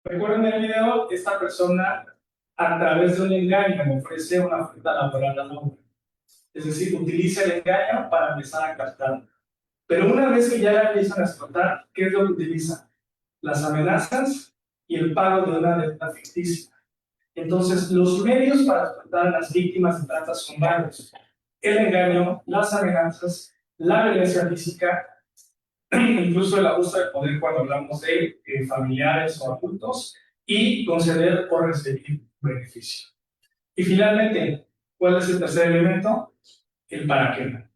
Recuerden el video, esta persona a través de un engaño me ofrece una oferta laboral al hombre. Es decir, utiliza el engaño para empezar a captar. Pero una vez que ya la empiezan a explotar, ¿qué es lo que utiliza? Las amenazas y el pago de una deuda ficticia. Entonces, los medios para explotar a las víctimas de trata son varios. El engaño, las amenazas, la violencia física, incluso el abuso de poder cuando hablamos de familiares o adultos, y conceder o recibir beneficio. Y finalmente, ¿cuál es el tercer elemento? El para qué.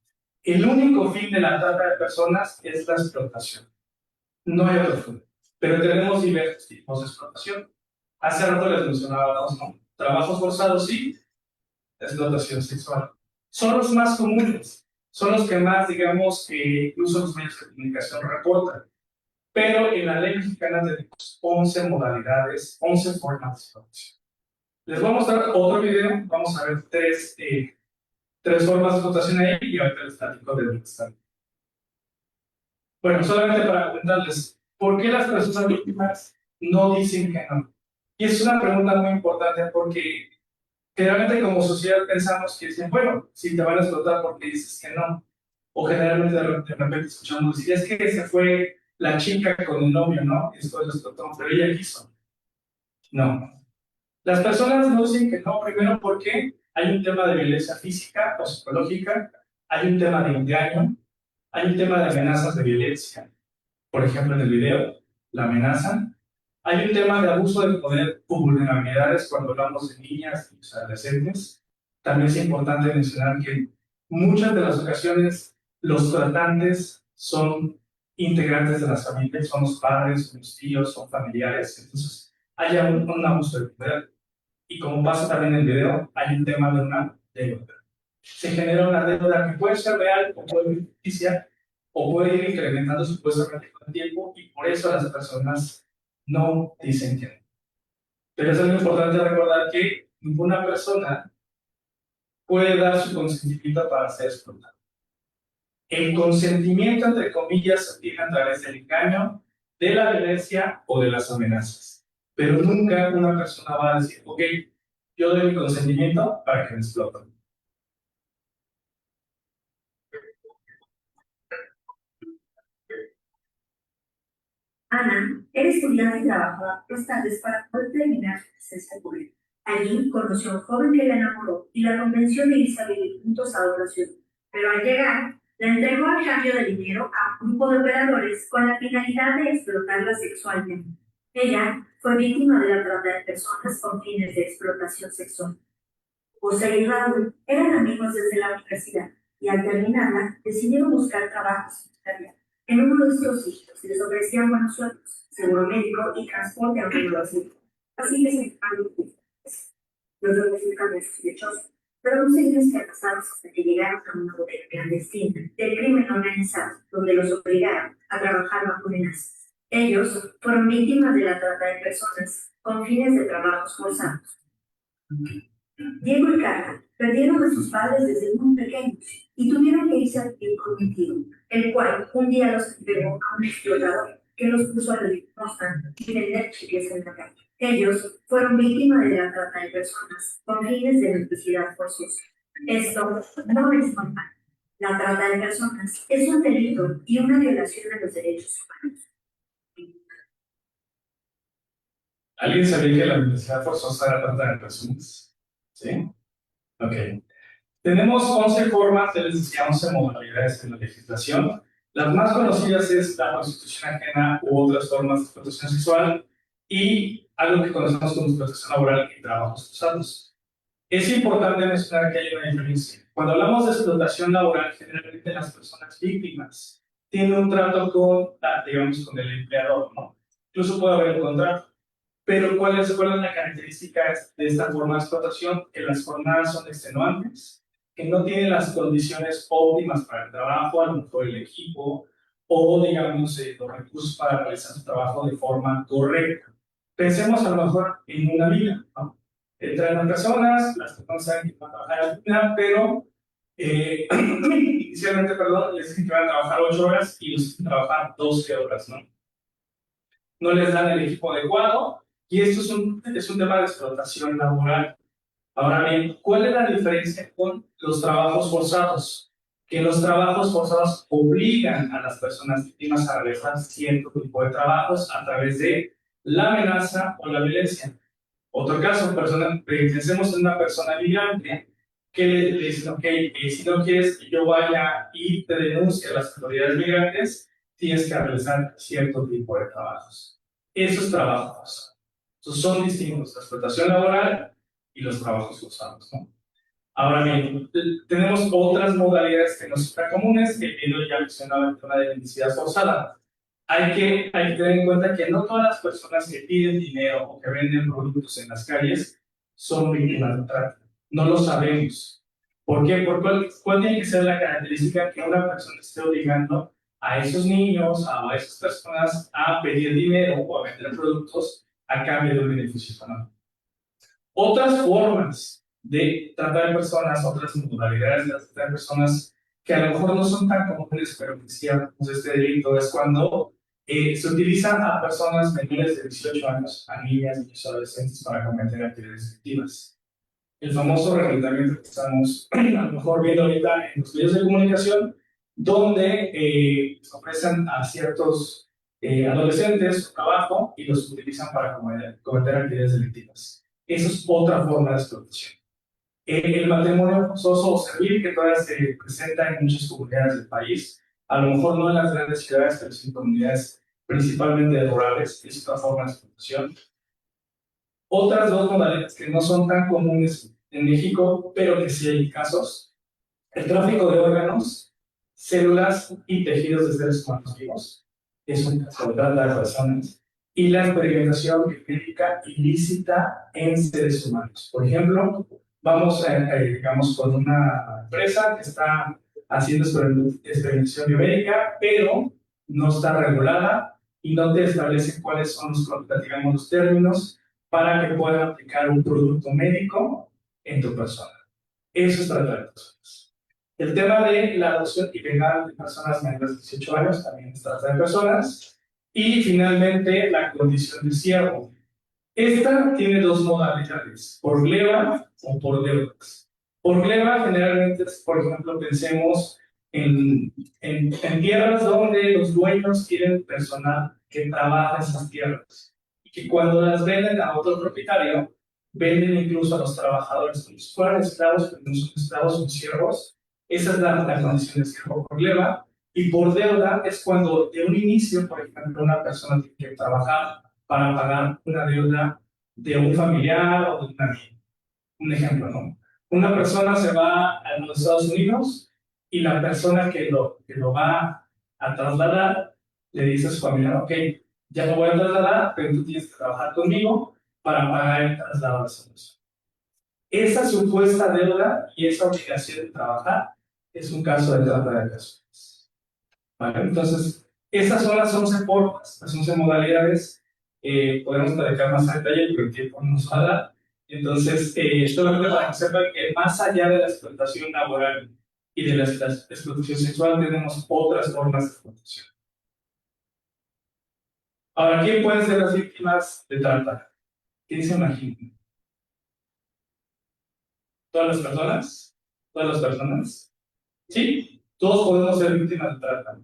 El único fin de la trata de personas es la explotación. No hay otro fin. Pero tenemos diversos tipos de explotación. Hace rato les mencionaba dos, ¿no? Trabajos forzados y explotación sexual. Son los más comunes, son los que más, digamos, que incluso los medios de comunicación reportan. Pero en la ley mexicana tenemos 11 modalidades, 11 formas de explotación. Les voy a mostrar otro video, vamos a ver tres formas de explotación ahí y ahorita les platico de dónde están. Bueno, solamente para comentarles, ¿por qué las personas víctimas no dicen que no? Y es una pregunta muy importante porque generalmente como sociedad pensamos que dicen, bueno, si te van a explotar porque dices que no. O generalmente de repente escuchamos decir, es que se fue la chica con el novio, ¿no? Y después lo explotó, pero ella quiso. No. Las personas no dicen que no, primero porque hay un tema de violencia física o psicológica, hay un tema de engaño, hay un tema de amenazas de violencia. Por ejemplo, en el video, la amenaza. Hay un tema de abuso de poder o vulnerabilidades cuando hablamos de niñas y adolescentes. También es importante mencionar que muchas de las ocasiones los tratantes son integrantes de las familias, son los padres, son los tíos, son familiares. Entonces, hay un abuso de poder. Y como pasa también en el video, hay un tema de una deuda. Se genera una deuda que puede ser real o puede ser ficticia o puede ir incrementando supuestamente con el tiempo y por eso las personas no dicen que no. Pero es muy importante recordar que ninguna persona puede dar su consentimiento para ser explotada. El consentimiento, entre comillas, se obtiene a través del engaño, de la violencia o de las amenazas. Pero nunca una persona va a decir, ok, yo doy mi consentimiento para que me exploten. Ana era estudiante y trabajaba dos tardes para poder terminar su licencia pública. Allí conoció a un joven que la enamoró y la convenció de irse a vivir juntos a otra ciudad. Pero al llegar, la entregó a cambio de dinero a un grupo de operadores con la finalidad de explotarla sexualmente. Ella fue víctima de la trata de personas con fines de explotación sexual. José y Raúl eran amigos desde la universidad y al terminarla decidieron buscar trabajos en Italia. En uno de estos sitios les ofrecían buenos sueldos, seguro médico y transporte a un lugar. Así que se encargaron de los dos resultaron sospechosos, pero no se iban casados hasta que llegaron a una bodega clandestina del crimen organizado, donde los obligaron a trabajar bajo amenazas. Ellos fueron víctimas de la trata de personas con fines de trabajos forzados. Diego y Carla perdieron a sus padres desde muy pequeños y tuvieron que irse a vivir con mi tío, el cual un día los entregó a un explorador que los puso a la limosna y vender chicles en la calle. Ellos fueron víctimas de la trata de personas con fines de electricidad forzosa. Esto no es normal. La trata de personas es un delito y una violación de los derechos humanos. ¿Alguien sabía que la violencia forzosa era trata de personas? ¿Sí? Ok. Tenemos 11 formas, les decía 11 modalidades en la legislación. Las más conocidas es la prostitución ajena u otras formas de explotación sexual y algo que conocemos como explotación laboral y trabajos forzados. Es importante mencionar que hay una diferencia. Cuando hablamos de explotación laboral, generalmente las personas víctimas tienen un trato con, digamos, con el empleador, ¿no? Incluso puede haber un contrato. Pero ¿cuál es la característica de esta forma de explotación? Que las jornadas son extenuantes, que no tienen las condiciones óptimas para el trabajo, a lo mejor el equipo, o digamos los recursos para realizar su trabajo de forma correcta. Pensemos a lo mejor en una vida, ¿no? Entran personas, las personas saben que van a trabajar al final, pero inicialmente, perdón, les dicen que van a trabajar 8 horas y los hacen trabajar 12 horas, ¿no? No les dan el equipo adecuado, Y esto es un tema de explotación laboral. Ahora bien, ¿cuál es la diferencia con los trabajos forzados? Que los trabajos forzados obligan a las personas víctimas a realizar cierto tipo de trabajos a través de la amenaza o la violencia. Otro caso, pensemos en una persona migrante que le dicen, ok, si no quieres que yo vaya y te denuncie a las autoridades migrantes, tienes que realizar cierto tipo de trabajos. Esos trabajos son distintos, la explotación laboral y los trabajos forzados, ¿no? Ahora bien, tenemos otras modalidades que no son tan comunes, que yo ya mencionaba el tema de la identidad forzada. Hay que tener en cuenta que no todas las personas que piden dinero o que venden productos en las calles son víctimas de trata. No lo sabemos. ¿Por qué? ¿Cuál tiene que ser la característica que una persona esté obligando a esos niños, a esas personas a pedir dinero o a vender productos a cambio de un beneficio económico? Otras formas de tratar a personas, otras modalidades de tratar a personas que a lo mejor no son tan comunes, pero que sí hablamos de este delito, es cuando se utilizan a personas menores de 18 años, a niñas, niños, adolescentes para cometer actividades delictivas. El famoso reclutamiento que estamos a lo mejor viendo ahorita en los medios de comunicación, donde se ofrecen a ciertos adolescentes su trabajo y los utilizan para cometer actividades delictivas. Eso es otra forma de explotación. El matrimonio forzoso o servil, que todavía se presenta en muchas comunidades del país, a lo mejor no en las grandes ciudades, pero sí en comunidades principalmente rurales, es otra forma de explotación. Otras dos modalidades que no son tan comunes en México, pero que sí hay casos, el tráfico de órganos, células y tejidos de seres humanos vivos, es un caso de trata de personas, y la experimentación médica ilícita en seres humanos. Por ejemplo, vamos digamos, con una empresa que está haciendo experimentación biomédica, pero no está regulada y no te establece cuáles son digamos, los términos para que puedan aplicar un producto médico en tu persona. Eso es trata de personas. El tema de la adopción ilegal de personas menores de 18 años también es trata de personas. Y finalmente, la condición de siervo. Esta tiene dos modalidades, por gleba o por deudas. Por gleba generalmente es, por ejemplo, pensemos en tierras donde los dueños quieren personal que trabaja en esas tierras. Y que cuando las venden a otro propietario, venden incluso a los trabajadores como si fueran esclavos, pero no son esclavos, son siervos. Esa es la condición de siervo por gleba. Y por deuda es cuando de un inicio, por ejemplo, una persona tiene que trabajar para pagar una deuda de un familiar o de un amigo. Un ejemplo, ¿no? Una persona se va a los Estados Unidos y la persona que lo va a trasladar le dice a su familiar, ok, ya lo voy a trasladar, pero tú tienes que trabajar conmigo para pagar el traslado a esa persona. Esa supuesta deuda y esa obligación de trabajar es un caso de trata de personas. ¿Vale? Entonces, esas son las 11 formas, las 11 modalidades. Podemos platicar más a detalle, pero el tiempo no nos va a dar. Entonces, solamente para que sepan que más allá de la explotación laboral y de la explotación sexual, tenemos otras formas de explotación. Ahora, ¿quién pueden ser las víctimas de trata? ¿Quién se imagina? ¿Todas las personas? ¿Todas las personas? Sí, todos podemos ser víctimas de trata.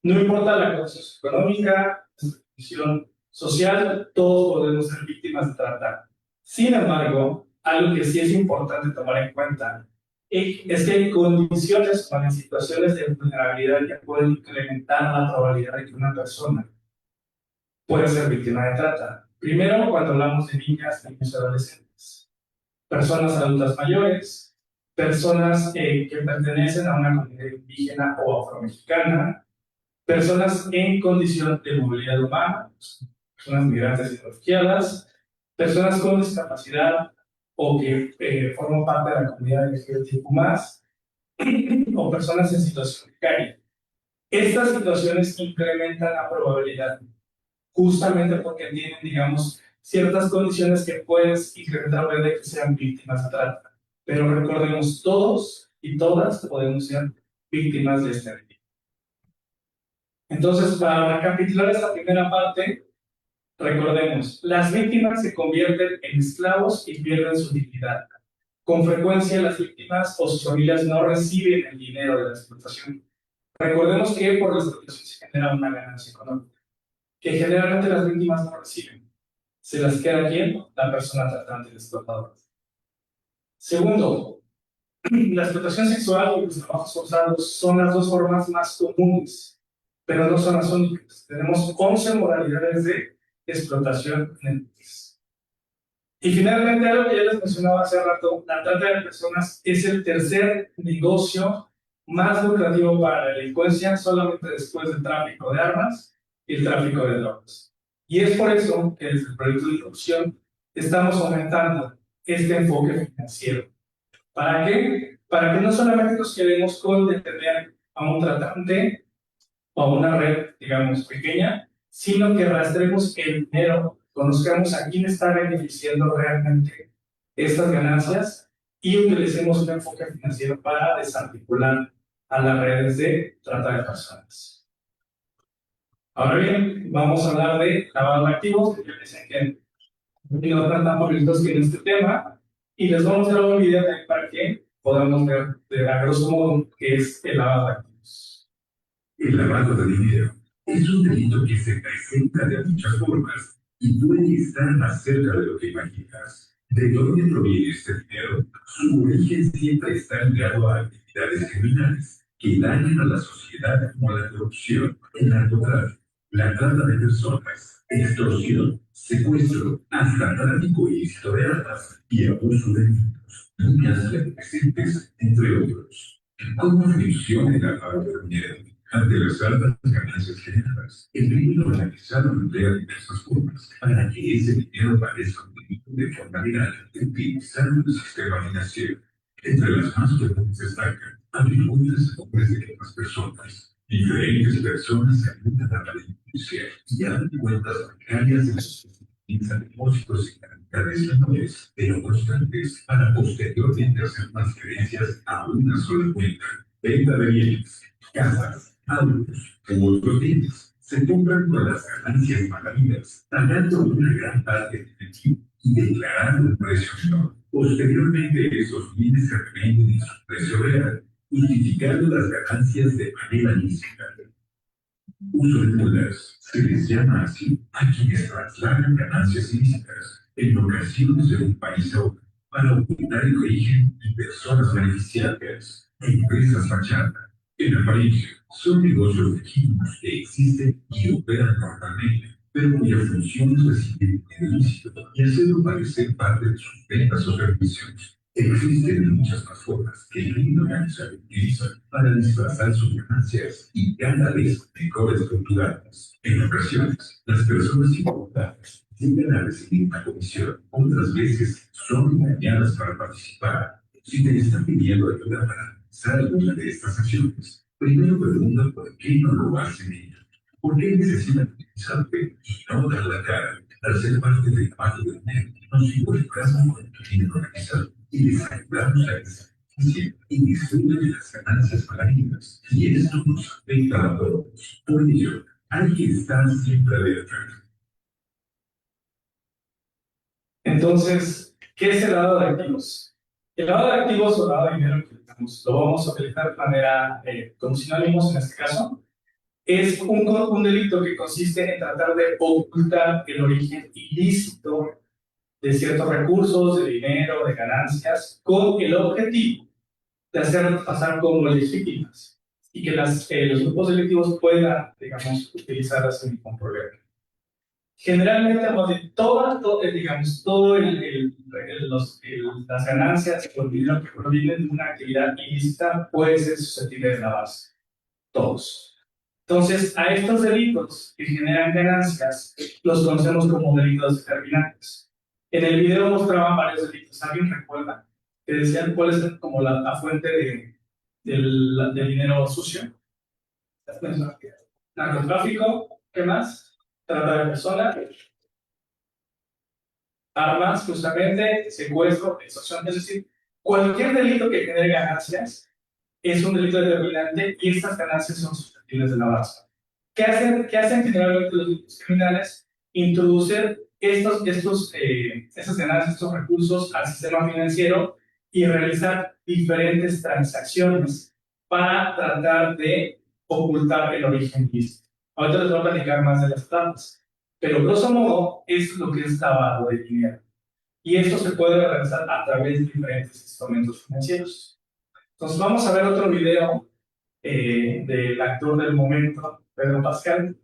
No importa la condición económica, la condición social, todos podemos ser víctimas de trata. Sin embargo, algo que sí es importante tomar en cuenta es que hay condiciones o situaciones de vulnerabilidad que pueden incrementar la probabilidad de que una persona pueda ser víctima de trata. Primero, cuando hablamos de niñas, niños y adolescentes, personas adultas mayores, personas que pertenecen a una comunidad indígena o afromexicana, personas en condición de movilidad humana, personas migrantes y refugiadas, personas con discapacidad o que forman parte de la comunidad LGBTQ+, o personas en situación precaria. Estas situaciones incrementan la probabilidad, justamente porque tienen, digamos, ciertas condiciones que puedes incrementar la probabilidad de que sean víctimas de trata. Pero recordemos, todos y todas podemos ser víctimas de este delito. Entonces, para recapitular esta primera parte, Recordemos, las víctimas se convierten en esclavos y pierden su dignidad. Con frecuencia, las víctimas o sus familias no reciben el dinero de la explotación. Recordemos que por la explotación se genera una ganancia económica, que generalmente las víctimas no reciben. ¿Se las queda quién? La persona tratante, el explotador. Segundo, la explotación sexual y los trabajos forzados son las dos formas más comunes, pero no son las únicas. Tenemos 11 modalidades de explotación en el país. Y finalmente, algo que ya les mencionaba hace rato, la trata de personas es el tercer negocio más lucrativo para la delincuencia, solamente después del tráfico de armas y el tráfico de drogas. Y es por eso que desde el proyecto de introducción estamos aumentando este enfoque financiero. ¿Para qué? Para que no solamente nos quedemos con detener a un tratante o a una red, digamos, pequeña, sino que rastremos el dinero, conozcamos a quién está beneficiando realmente estas ganancias y utilicemos un enfoque financiero para desarticular a las redes de trata de personas. Ahora bien, vamos a hablar de lavado de activos, que yo les sé que no están tan favoritos que en este tema, y les vamos a dar un video para que podamos ver a grosso modo qué es el lavado de activos. El lavado de dinero es un delito que se presenta de muchas formas y puede estar más cerca de lo que imaginas. ¿De dónde proviene este dinero? Su origen siempre está ligado a actividades criminales que dañan a la sociedad, como la corrupción, el narcotráfico, la trata de personas, extorsión, secuestro, hasta tráfico ilícito de armas y abuso de niños, niñas y adolescentes, entre otros. ¿Cómo funciona el lavado de dinero? Ante las altas ganancias generadas, el crimen organizado emplea diversas formas para que ese dinero aparezca de forma legal, utilizando el sistema financiero. Entre las más frecuentes destacan atributos a nombres de otras personas. Diferentes personas se ayudan a la denuncia y abren cuentas bancarias de sus depósitos y cantidades menores, pero constantes, para posteriormente hacer transferencias a una sola cuenta. Venta de bienes, casas, autos u otros bienes se compran con las ganancias magavidas, pagando una gran parte del efectivo y declarando el precio menor. Posteriormente, esos bienes se revenden en su precio real, justificando las ganancias de manera lícita. Uso de mulas se les llama así a quienes trasladan ganancias ilícitas, en ocasiones de un país a otro, para ocultar el origen y personas beneficiarias. Empresas fachada, en apariencia, son negocios legítimos que existen y operan normalmente, pero cuya función es recibir dinero ilícito y hacerlo parecer parte de sus ventas o servicios. Existen muchas más formas que el crimen organizado utiliza para disfrazar sus ganancias y cada vez mejor estructuradas. En ocasiones, las personas involucradas llegan a recibir una comisión, otras veces son engañadas para participar. Si te están pidiendo ayuda para realizar alguna de estas acciones, primero pregunta por qué no lo hacen ellos. ¿Por qué necesitan utilizarte y no dar la cara? Al ser parte del lavado de dinero, nos involucramos con el crimen organizado y les ayudamos a que y disfruten de las ganancias magavidas. Y esto nos afecta a todos. Por ello, hay que estar siempre alerta. Entonces, ¿qué es el lavado de activos? El lavado de activos o lavado de dinero, que digamos, lo vamos a utilizar de manera con sinónimos en este caso, es un delito que consiste en tratar de ocultar el origen ilícito de ciertos recursos, de dinero, de ganancias, con el objetivo de hacerlas pasar como legítimas y que los grupos delictivos puedan, digamos, utilizarlas sin ningún problema. Generalmente, digamos, las ganancias o el dinero que provienen de una actividad ilícita puede ser susceptible de lavarse. Todos. Entonces, a estos delitos que generan ganancias, los conocemos como delitos determinantes. En el video mostraban varios delitos. ¿Alguien recuerda? Que decían cuál es como la fuente del dinero sucio. Narcotráfico, ¿qué más? Trata de personas, armas, justamente, secuestro, extorsión. Es decir, cualquier delito que genere ganancias es un delito determinante y estas ganancias son susceptibles de lavarse. ¿Qué hacen generalmente los delitos criminales? introducir estas ganancias, estos recursos al sistema financiero y realizar diferentes transacciones para tratar de ocultar el origen ilícito. Ahorita les voy a platicar más de las etapas, pero grosso modo es lo que es lavado de dinero. Y esto se puede realizar a través de diferentes instrumentos financieros. Entonces vamos a ver otro video del actor del momento, Pedro Pascal,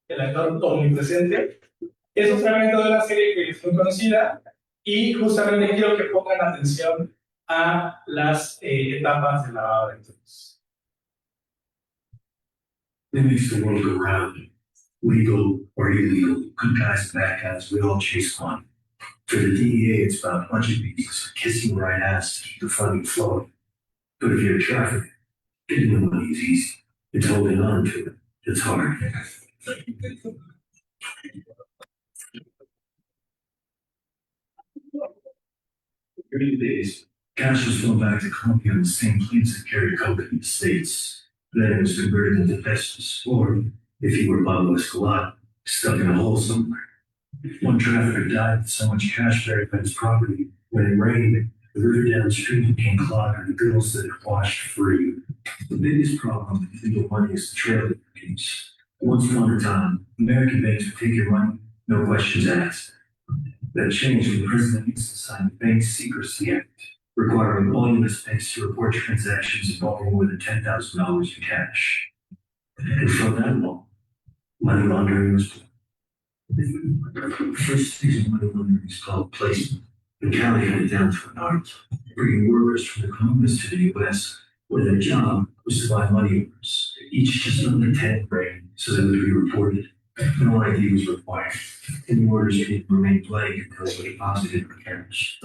el actor omnipresente. Es un fragmento de una serie que es muy conocida y justamente quiero que pongan atención a las etapas de lavado de activos. That makes the world go round. Legal or illegal, good guys and bad guys, we all chase one. For the DEA, it's about punching pieces, kissing the right ass to keep the funding flowing. But if you're a trafficker, getting the money is easy. It's holding on to it. It's hard. During the days, cash was flown back to Colombia on the same planes that carried coke in the States. Then it was converted into pesos, or, if you were Pablo Escobar, stuck in a hole somewhere. One trafficker died with so much cash buried by his property. When it rained, the river downstream became clogged and the girls that had washed free. The biggest problem with illegal money is the trail it leaves. Once upon a time, American banks would take your money, no questions asked. That changed when President Nixon signed the Bank Secrecy Act, requiring all U.S. banks to report transactions involving more than $10,000 in cash. And from that law, money laundering was born. The first stage of money laundering is called placement, and Cali had it down to an art, bringing workers from the Columbus to the U.S., where their job was to buy money orders, each just under 10 grand, so they would be reported. No ID was required. Any orders needed to remain blank until they were deposited in cash.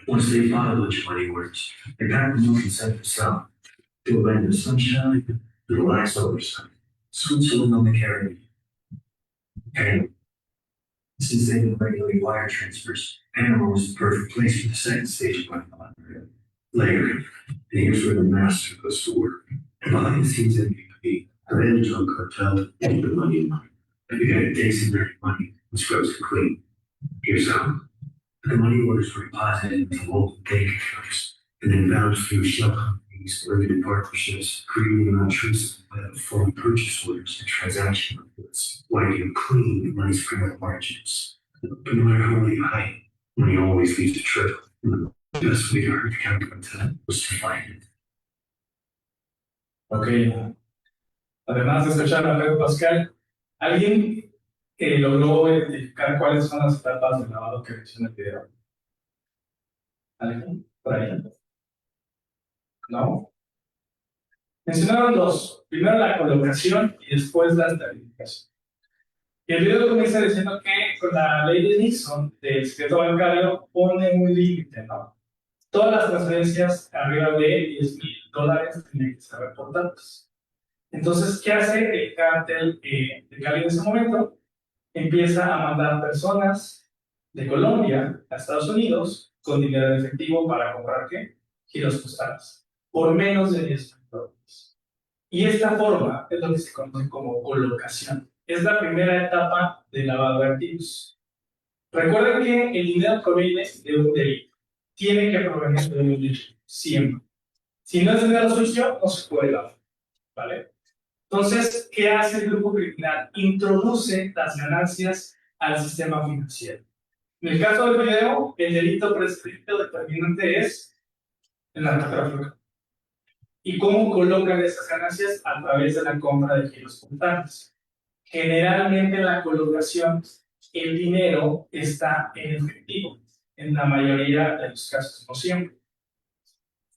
Once they bought a bunch of money orders, they packed them up and sent them south to a land of sunshine and relaxed oversight. Switzerland on the Caribbean. And since they've been regulating wire transfers, Panama was the perfect place for the second stage of money laundering. Layering. And here's where the master goes to work. Behind the scenes MVP, the head drug cartel, and the money in money. The guy that takes in dirty money and scrubs it clean. Here's how. The money orders were deposited into local bank accounts and then bounced through shell companies, limited partnerships, creating an intrusive web of foreign purchase orders and transaction reports, wiping clean the money's criminal margins. But no matter how you hide, money always leaves a trail. The best way to hurt the counterfeit was to find it. Ok. Además de escuchar a Pedro Pascal, ¿alguien logró identificar cuáles son las etapas del lavado que menciona el video? ¿Alguien? ¿Por ahí? ¿No? Mencionaron dos. Primero la colocación y después la estabilización. Y el video comienza diciendo que con la ley de Nixon del secreto bancario pone un límite, ¿no? Todas las transferencias arriba de $10,000 tienen que ser reportadas. Entonces, ¿qué hace el cártel de Cali en ese momento? Empieza a mandar personas de Colombia a Estados Unidos con dinero en efectivo para comprar ¿qué? Giros postales por menos de $10,000. Y esta forma es lo que se conoce como colocación. Es la primera etapa del lavado de activos. Recuerden que el dinero proviene de un delito. Tiene que provenir de un delito, siempre. Si no es dinero sucio, no se puede lavar, ¿vale? Entonces, ¿qué hace el grupo criminal? Introduce las ganancias al sistema financiero. En el caso del video, el delito prescripto determinante es el narcotráfico. ¿Y cómo colocan esas ganancias? A través de la compra de giros contantes. Generalmente en la colocación, el dinero está en efectivo, en la mayoría de los casos, no siempre.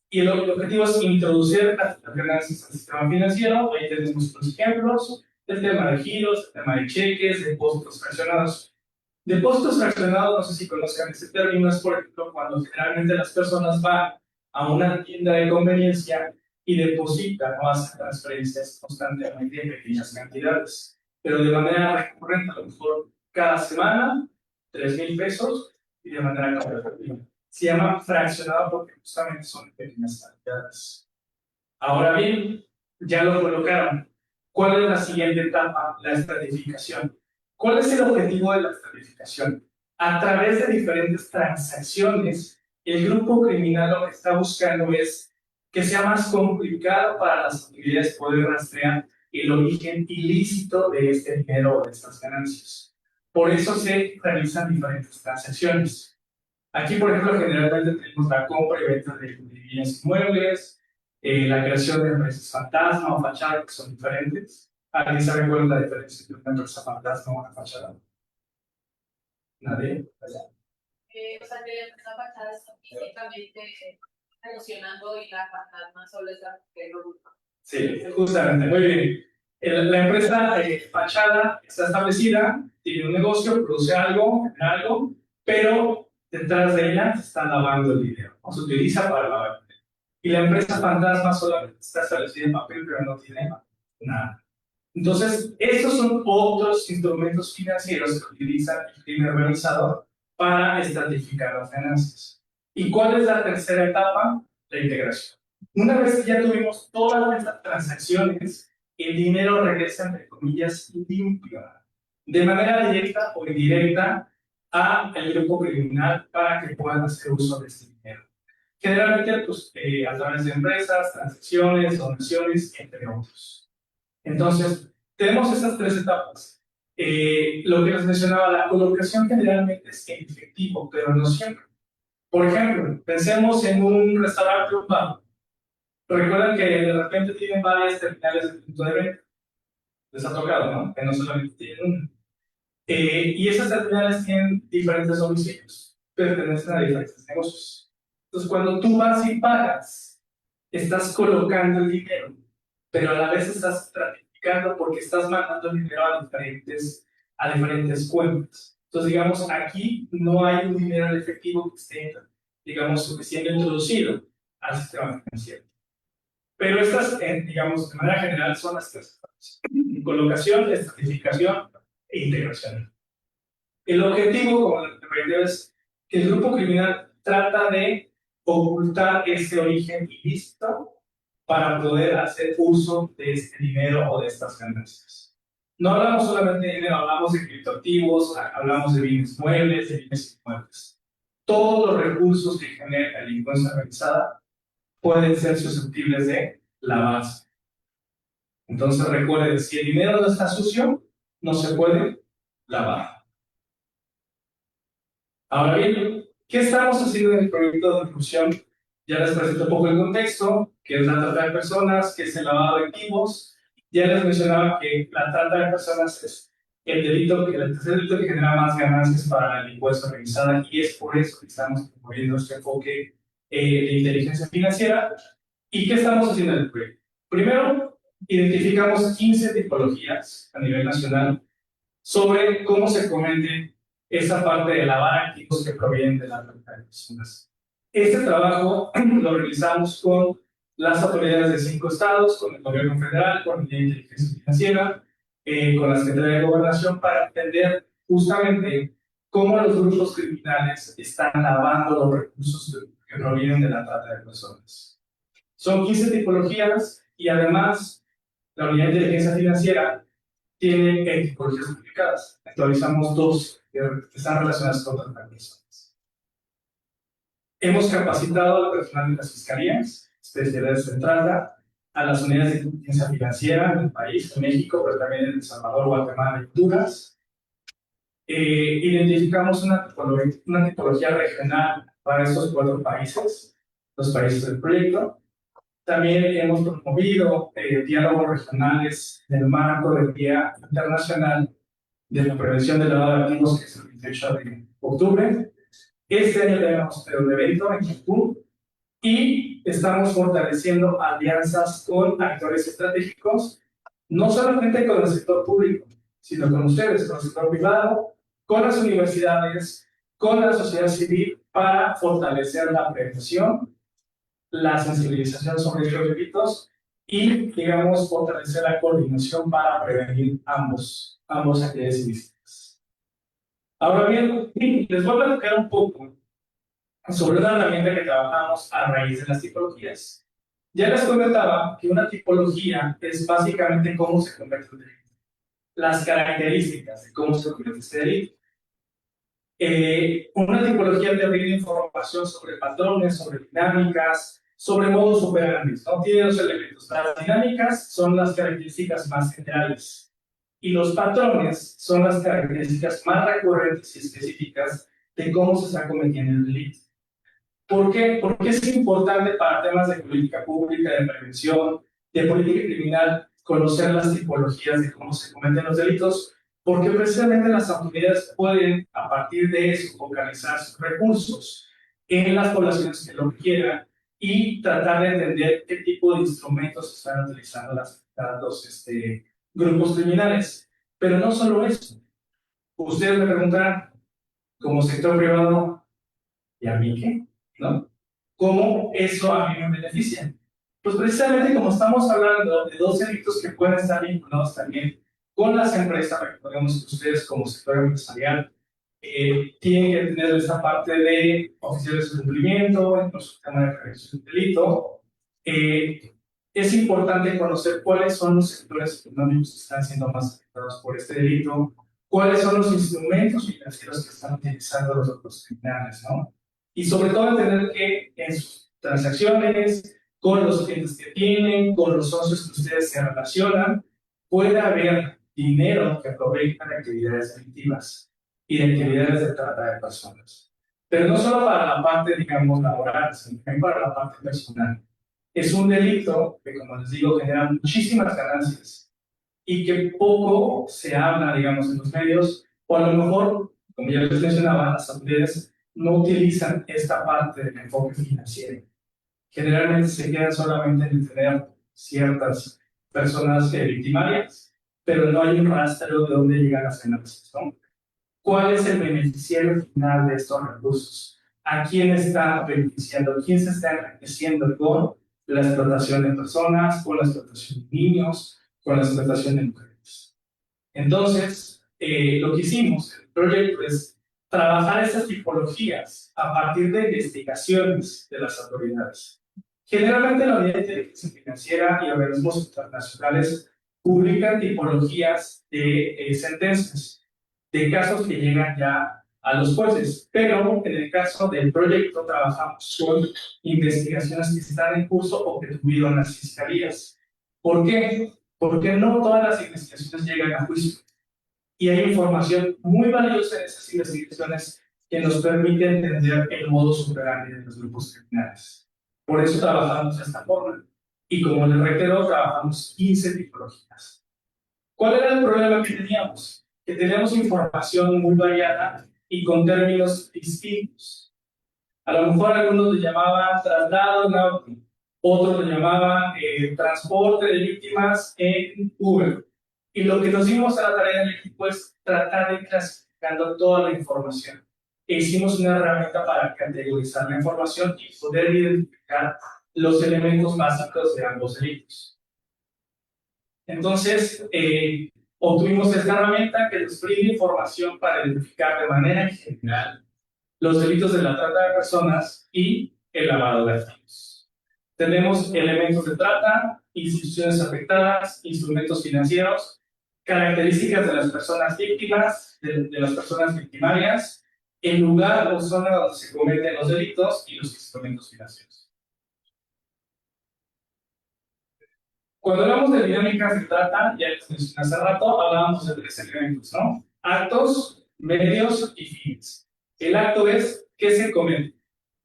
Y el objetivo es introducir las ganancias al sistema financiero. Ahí tenemos los ejemplos, el tema de giros, el tema de cheques, depósitos fraccionados. Depósitos fraccionados, no sé si conozcan ese término, es por ejemplo cuando generalmente las personas van a una tienda de conveniencia y depositan o hacen transferencias constantemente en pequeñas cantidades, pero de manera recurrente, a lo mejor cada semana, 3,000 pesos, y de manera continua. Se llama fraccionado porque justamente son pequeñas cantidades. Ahora bien, ya lo colocaron. ¿Cuál es la siguiente etapa? La estratificación. ¿Cuál es el objetivo de la estratificación? A través de diferentes transacciones, el grupo criminal lo que está buscando es que sea más complicado para las autoridades poder rastrear el origen ilícito de este dinero o de estas ganancias. Por eso se realizan diferentes transacciones. Aquí, por ejemplo, generalmente tenemos la compra y venta de bienes inmuebles, la creación de empresas fantasma o fachada, que son diferentes. ¿Alguien sabe cuál es la diferencia entre una empresa fantasma o una fachada? ¿Nadie? O sea, que la empresa fachada está físicamente funcionando y la fantasma solo está que lo busca. Sí, justamente, muy bien. La empresa fachada está establecida, tiene un negocio, produce algo, genera algo, pero detrás de ella se está lavando el dinero, o se utiliza para lavar el dinero. Y la empresa fantasma solamente está establecida en papel, pero no tiene nada. Entonces, estos son otros instrumentos financieros que utiliza el crimen organizado para estratificar las ganancias. ¿Y cuál es la tercera etapa? La integración. Una vez que ya tuvimos todas estas transacciones, el dinero regresa, entre comillas, limpio, de manera directa o indirecta, al grupo criminal para que puedan hacer uso de este dinero. Generalmente, pues, a través de empresas, transacciones, donaciones, entre otros. Entonces, tenemos estas tres etapas. Lo que les mencionaba, la colocación generalmente es en efectivo, pero no siempre. Por ejemplo, pensemos en un restaurante urbano. Recuerdan que de repente tienen varias terminales de punto de venta. Les ha tocado, ¿no? Que no solamente tienen una. Y esas terminales tienen diferentes domicilios, pertenecen a diferentes negocios. Entonces, cuando tú vas y pagas, estás colocando el dinero, pero a la vez estás estratificando porque estás mandando el dinero a diferentes cuentas. Entonces, digamos, aquí no hay un dinero en efectivo que esté, digamos, siendo introducido al sistema financiero. Pero estas, digamos, de manera general, son las tres etapas: colocación, estratificación e integración. El objetivo, como les reitero, es que el grupo criminal trata de ocultar ese origen ilícito para poder hacer uso de este dinero o de estas ganancias. No hablamos solamente de dinero, hablamos de criptoactivos, hablamos de bienes muebles, de bienes inmuebles. Todos los recursos que genera la delincuencia organizada pueden ser susceptibles de lavarse. Entonces recuerden, si el dinero no está sucio, no se puede lavar. Ahora bien, ¿qué estamos haciendo en el proyecto de inclusión? Ya les presento un poco el contexto, que es la trata de personas, que es el lavado de activos. Ya les mencionaba que la trata de personas es el tercer delito que genera más ganancias para la delincuencia organizada, y es por eso que estamos promoviendo este enfoque de inteligencia financiera. ¿Y qué estamos haciendo en el proyecto? Primero, identificamos 15 tipologías a nivel nacional sobre cómo se comete esa parte de lavar activos que provienen de la trata de personas. Este trabajo lo realizamos con las autoridades de 5 estados, con el gobierno federal, con el de inteligencia financiera, con la Secretaría de Gobernación, para entender justamente cómo los grupos criminales están lavando los recursos que provienen de la trata de personas. Son 15 tipologías y además la unidad de inteligencia financiera tiene tipologías publicadas. Actualizamos 2 que están relacionadas con otras personas. Hemos capacitado al personal de las fiscalías, especialidades de trata, a las unidades de inteligencia financiera en el país, en México, pero también en El Salvador, Guatemala y Honduras. Identificamos una tipología regional para estos 4 países, los países del proyecto. También hemos promovido diálogos regionales en el marco del Día Internacional de la Prevención del Lavado de Activos, que es el 28 de octubre. Este año tenemos un evento en Cancún y estamos fortaleciendo alianzas con actores estratégicos, no solamente con el sector público, sino con ustedes, con el sector privado, con las universidades, con la sociedad civil, para fortalecer la prevención, la sensibilización sobre estos delitos y, digamos, fortalecer la coordinación para prevenir ambos actividades ilícitas. Ahora bien, les voy a platicar un poco sobre una herramienta que trabajamos a raíz de las tipologías. Ya les comentaba que una tipología es básicamente cómo se convierte un delito. las características de cómo se comete este delito. Una tipología te brinda información sobre patrones, sobre dinámicas, sobre modus operandi, ¿no? Tiene dos elementos. Las dinámicas son las características más generales y los patrones son las características más recurrentes y específicas de cómo se está cometiendo el delito. ¿Por qué? Porque es importante para temas de política pública, de prevención, de política criminal, conocer las tipologías de cómo se cometen los delitos, porque precisamente las autoridades pueden, a partir de eso, focalizar sus recursos en las poblaciones que lo requieran y tratar de entender qué tipo de instrumentos están utilizando los grupos criminales. Pero no solo eso. Ustedes me preguntarán, como sector privado, ¿y a mí qué? ¿No? ¿Cómo eso a mí me beneficia? Pues precisamente como estamos hablando de dos delitos que pueden estar vinculados también con las empresas, recordemos que ustedes como sector empresarial tienen que tener esa parte de oficiales de cumplimiento, incluso el tema de prevención del delito. Es importante conocer cuáles son los sectores económicos que están siendo más afectados por este delito, cuáles son los instrumentos financieros que están utilizando los otros criminales, ¿no? Y sobre todo entender que en sus transacciones, con los clientes que tienen, con los socios que ustedes se relacionan, puede haber dinero que aprovecha de actividades delictivas y de actividades de trata de personas. Pero no solo para la parte, digamos, laboral, sino también para la parte personal. Es un delito que, como les digo, genera muchísimas ganancias y que poco se habla, digamos, en los medios, o a lo mejor, como ya les mencionaba, las autoridades no utilizan esta parte del enfoque financiero. Generalmente se quedan solamente en tener ciertas personas victimarias, pero no hay un rastro de dónde llegan las ganancias, ¿no? ¿Cuál es el beneficiario final de estos recursos? ¿A quién está beneficiando? ¿Quién se está enriqueciendo con la explotación de personas, con la explotación de niños, con la explotación de mujeres? Entonces, lo que hicimos en el proyecto es trabajar estas tipologías a partir de investigaciones de las autoridades. Generalmente la Unidad de Inteligencia Financiera y organismos internacionales publican tipologías de sentencias, de casos que llegan ya a los jueces, pero en el caso del proyecto trabajamos con investigaciones que están en curso o que tuvieron las fiscalías. ¿Por qué? Porque no todas las investigaciones llegan a juicio. Y hay información muy valiosa en esas investigaciones que nos permite entender el modus operandi de los grupos criminales. Por eso trabajamos de esta forma. Y como les reitero, trabajamos 15 tipologías. ¿Cuál era el problema que teníamos? Que teníamos información muy variada y con términos distintos. A lo mejor algunos le llamaban traslado en auto, otros le llamaban transporte de víctimas en Uber. Y lo que nos dimos a la tarea del equipo es tratar de ir clasificando toda la información. E hicimos una herramienta para categorizar la información y poder identificar los elementos básicos de ambos delitos. Entonces, obtuvimos esta herramienta que nos brinda información para identificar de manera general los delitos de la trata de personas y el lavado de activos. Tenemos elementos de trata, instituciones afectadas, instrumentos financieros, características de las personas víctimas, de las personas victimarias, el lugar o zona donde se cometen los delitos y los instrumentos financieros. Cuando hablamos de dinámicas de trata, ya les mencioné hace rato, hablábamos de tres elementos, ¿no? Actos, medios y fines. El acto es qué se comete.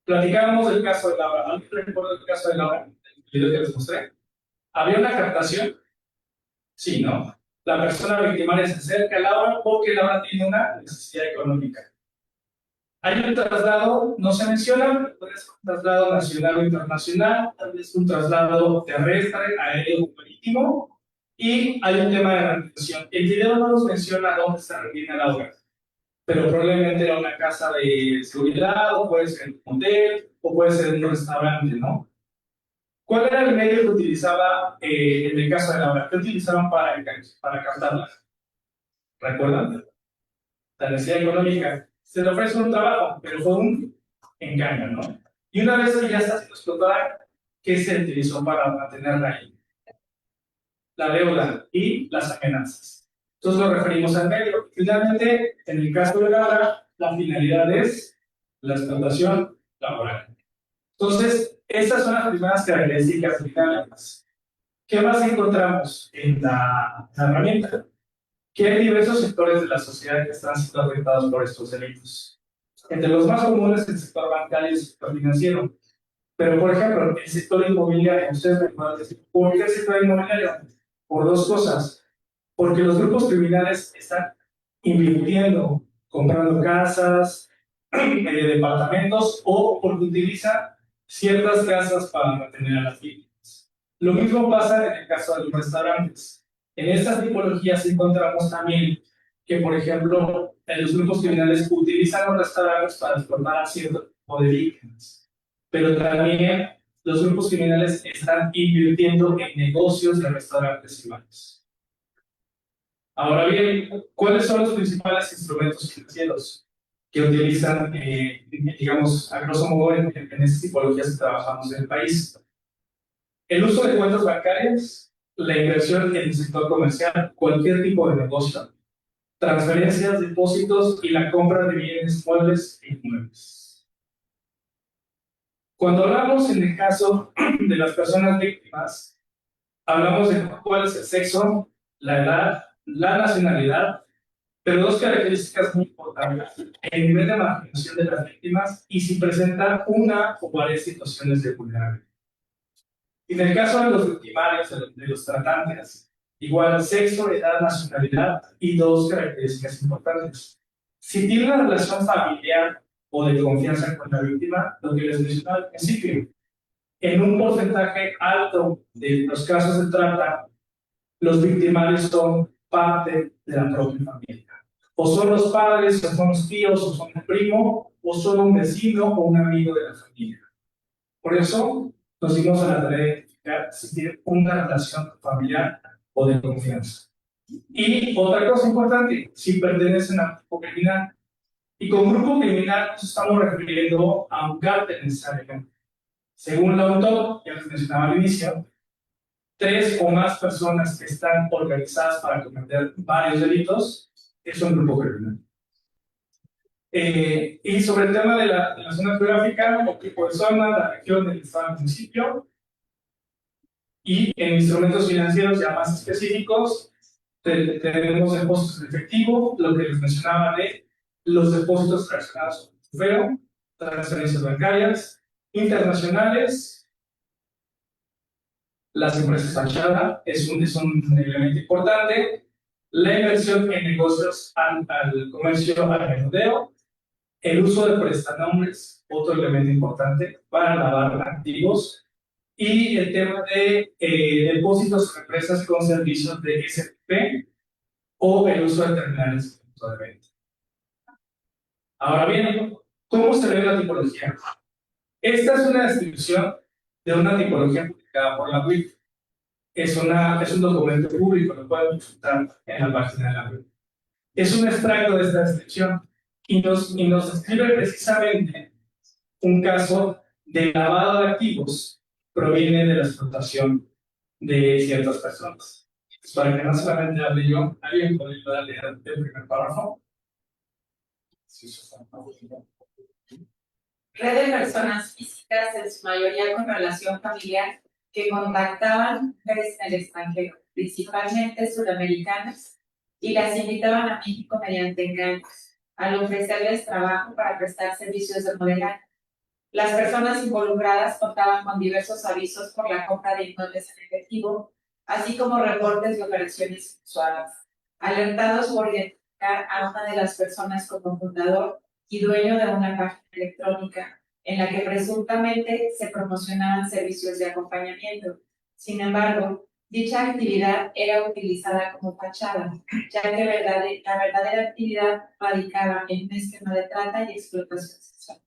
Platicábamos del caso de Laura. ¿Alguien recuerda el caso de Laura? El video que les mostré. ¿Había una captación? Sí, ¿no? La persona victimaria se acerca a Laura porque Laura tiene una necesidad económica. Hay un traslado, no se menciona, puede ser un traslado nacional o internacional, tal vez un traslado terrestre, aéreo o marítimo, y hay un tema de rehabilitación. El video no nos menciona dónde se reúne Laura, pero probablemente era una casa de seguridad, o puede ser un hotel, o puede ser un restaurante, ¿no? ¿Cuál era el medio que utilizaba en el caso de Laura? ¿Qué utilizaban para captarla? ¿Recuerdan? La necesidad económica. Se le ofrece un trabajo, pero fue un engaño, ¿no? Y una vez que ya está siendo explotada, ¿qué se utilizó para mantenerla ahí? La deuda y las amenazas. Entonces lo referimos al medio. Finalmente, en el caso de la obra, la finalidad es la explotación laboral. Entonces, estas son las primeras características finales. ¿Qué más encontramos en la herramienta? Que hay diversos sectores de la sociedad que están siendo afectados por estos delitos. Entre los más comunes, el sector bancario y el sector financiero. Pero, por ejemplo, el sector inmobiliario, ustedes me pueden decir, ¿por qué el sector inmobiliario? Por dos cosas. Porque los grupos criminales están invirtiendo, comprando casas, departamentos, o porque utilizan ciertas casas para mantener a las víctimas. Lo mismo pasa en el caso de los restaurantes. En estas tipologías encontramos también que, por ejemplo, los grupos criminales utilizan los restaurantes para explotar a cierto tipo de víctimas. Pero también los grupos criminales están invirtiendo en negocios de restaurantes y bares. Ahora bien, ¿cuáles son los principales instrumentos financieros que utilizan, digamos, a grosso modo en estas tipologías que trabajamos en el país? El uso de cuentas bancarias, la inversión en el sector comercial, cualquier tipo de negocio, transferencias, depósitos y la compra de bienes muebles e inmuebles. Cuando hablamos en el caso de las personas víctimas, hablamos de cuál es el sexo, la edad, la nacionalidad, pero dos características muy importantes: el nivel de marginación de las víctimas y si presentan una o varias situaciones de vulnerabilidad. En el caso de los victimarios, de los tratantes, igual sexo, edad, nacionalidad y dos características importantes. Si tiene una relación familiar o de confianza con la víctima, lo que les mencionaba al principio, en un porcentaje alto de los casos de trata, los victimarios son parte de la propia familia. O son los padres, o son los tíos, o son el primo, o son un vecino o un amigo de la familia. Por eso nos dimos a la tarea de identificar si tiene una relación familiar o de confianza. Y otra cosa importante, si pertenecen a un grupo criminal. Y con grupo criminal nos estamos refiriendo a un cártel necesariamente. Según el autor, ya les mencionaba al inicio, 3 o más personas que están organizadas para cometer varios delitos es un grupo criminal. Y sobre el tema de la zona geográfica, el tipo de zona, la región del estado del municipio, y en instrumentos financieros ya más específicos, tenemos depósitos en efectivo, lo que les mencionaba de los depósitos relacionados con el feo, transferencias bancarias, internacionales, las empresas fachada es un elemento importante, la inversión en negocios al comercio, al menudeo, el uso de prestanombres, otro elemento importante para lavar activos, y el tema de depósitos en empresas con servicios de SPP o el uso de terminales de punto de venta. Ahora bien, ¿cómo se ve la tipología? Esta es una descripción de una tipología publicada por la WIF. Es un documento público, lo pueden consultar en la página de la web. Es un extracto de esta descripción y nos describe precisamente un caso de lavado de activos proviene de la explotación de ciertas personas. Pues para que no solamente hable yo, ¿alguien podría leer el primer párrafo? Red de personas físicas, en su mayoría con relación familiar, que contactaban mujeres en el extranjero, principalmente sudamericanas, y las invitaban a México mediante engaños, al ofrecerles trabajo para prestar servicios de modelaje. Las personas involucradas contaban con diversos avisos por la compra de inmuebles en efectivo, así como reportes de operaciones sexuales, alertados por identificar a una de las personas como fundador y dueño de una página electrónica en la que presuntamente se promocionaban servicios de acompañamiento. Sin embargo, dicha actividad era utilizada como fachada, ya que la verdadera actividad radicaba en un esquema de trata y explotación sexual.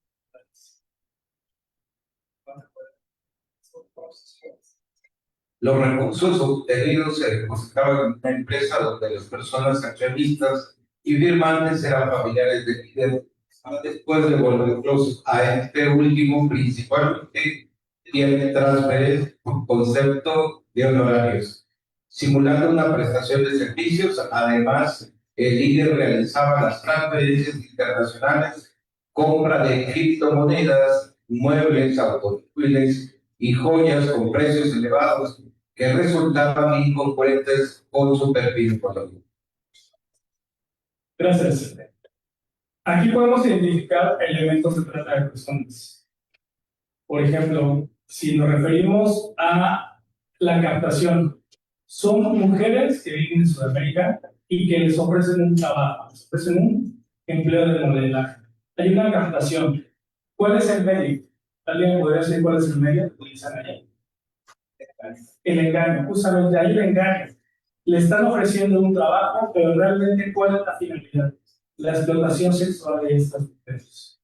Los recursos obtenidos se depositaban en una empresa donde las personas accionistas y firmantes eran familiares del líder, después de devolverlos a este último principalmente tiene transferencia con concepto de honorarios. simulando una prestación de servicios. Además, el líder realizaba las transferencias internacionales, compra de criptomonedas, muebles, automóviles y joyas con precios elevados que resultaban incongruentes con su perfil económico. Gracias. Aquí podemos identificar elementos de trata de personas. Por ejemplo, si nos referimos a la captación, son mujeres que viven en Sudamérica y que les ofrecen un trabajo, les ofrecen un empleo de modelaje. Hay una captación. ¿Cuál es el medio? ¿Alguien podría decir cuál es el medio que utilizan ahí? El engaño, justamente ahí el engaño. Le están ofreciendo un trabajo, pero realmente ¿cuál es la finalidad? La explotación sexual de estas mujeres.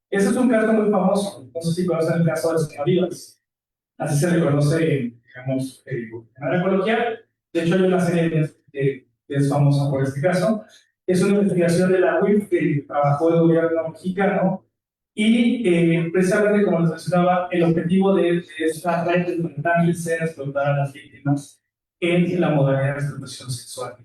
Ese es un caso muy famoso. No sé si conocen el caso de Señoritas. Así se le conoce, digamos, de manera coloquial. De hecho, hay una serie que es famosa por este caso. Es una investigación de la UIF que trabajó el gobierno mexicano y precisamente, como les mencionaba, el objetivo de esta red de tratamientos era explotar a las víctimas en la modalidad de explotación sexual.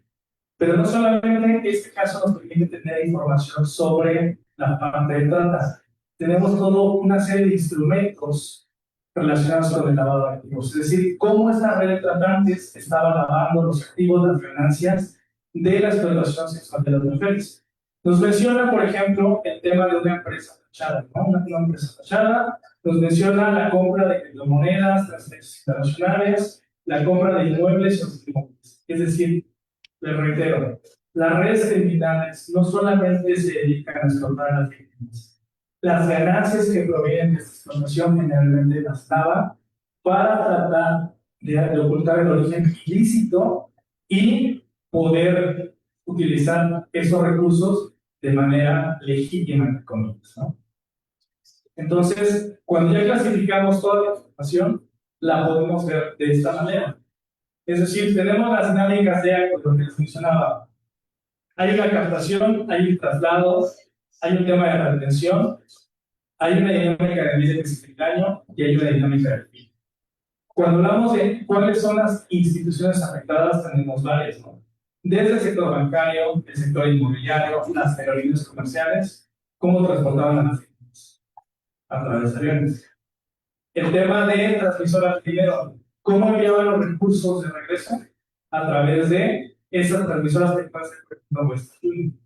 Pero no solamente este caso nos permite tener información sobre la parte de trata, tenemos toda una serie de instrumentos relacionados con el lavado de activos, es decir, cómo esta red de tratantes estaba lavando los activos, las ganancias de la explotación sexual de las mujeres. Nos menciona, por ejemplo, el tema de una empresa tachada, ¿no? Una empresa tachada, nos menciona la compra de criptomonedas, transferencias internacionales, la compra de inmuebles y automóviles. Es decir, les reitero, las redes criminales no solamente se dedican a explotar a las víctimas. Las ganancias que provienen de esta explotación generalmente las lavan para tratar de ocultar el origen ilícito y poder utilizar esos recursos de manera legítima, entre comillas, ¿no? Entonces, cuando ya clasificamos toda la información, la podemos ver de esta manera. Es decir, tenemos las dinámicas de lo que les mencionaba. Hay una captación, hay un traslado, hay un tema de retención, hay una dinámica de vida que es el engaño y hay una dinámica de fin. Cuando hablamos de cuáles son las instituciones afectadas, tenemos varias, ¿no? Desde el sector bancario, el sector inmobiliario, las aerolíneas comerciales, cómo transportaban a las víctimas a través de aviones. El tema de transmisoras de dinero, cómo enviaban los recursos de regreso a través de esas transmisoras que pueden ser, por ejemplo, Western.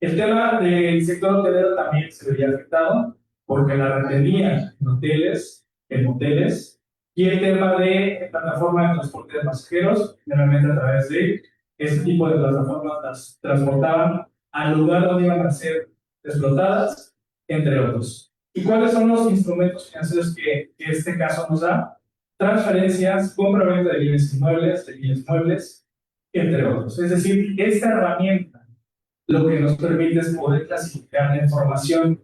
El tema del sector hotelero también se veía afectado porque la retenía en hoteles, en moteles, y el tema de plataformas de transporte de pasajeros, generalmente a través de este tipo de plataformas las transportaban al lugar donde iban a ser explotadas, entre otros. ¿Y cuáles son los instrumentos financieros que este caso nos da? Transferencias, compra-venta de bienes inmuebles, de bienes muebles, entre otros. Es decir, esta herramienta lo que nos permite es poder clasificar la información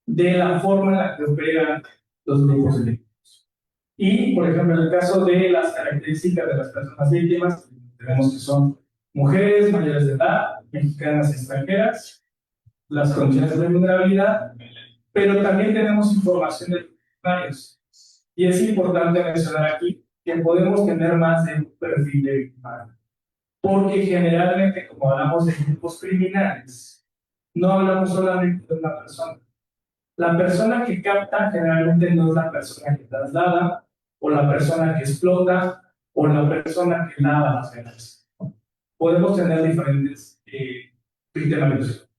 de la forma en la que operan los grupos delictivos. Y, por ejemplo, en el caso de las características de las personas víctimas, tenemos que son mujeres mayores de edad, mexicanas y extranjeras, las condiciones de vulnerabilidad, pero también tenemos información de los victimarios. Y es importante mencionar aquí que podemos tener más de un perfil de victimario. Porque generalmente, como hablamos de grupos criminales, no hablamos solamente de una persona. La persona que capta generalmente no es la persona que traslada, o la persona que explota, o la persona que lava las ganancias. Podemos tener diferentes criterios.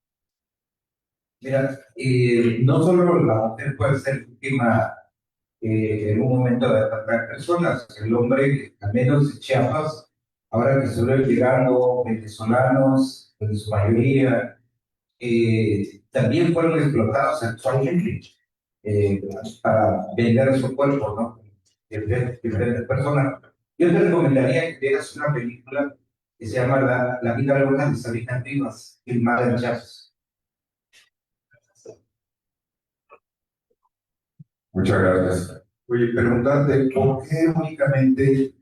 Mira, no solo la mujer puede ser víctima en un momento de atacar personas, el hombre, al menos en Chiapas, ahora que estuvieron llegando venezolanos, en su mayoría, también fueron explotados sexualmente para vender su cuerpo, ¿no? Diferentes personas. Yo te recomendaría que vieras una película que se llama La vida loca de Sabina Rivas, filmada en Chiapas. Muchas gracias. Oye, preguntarte, ¿por qué únicamente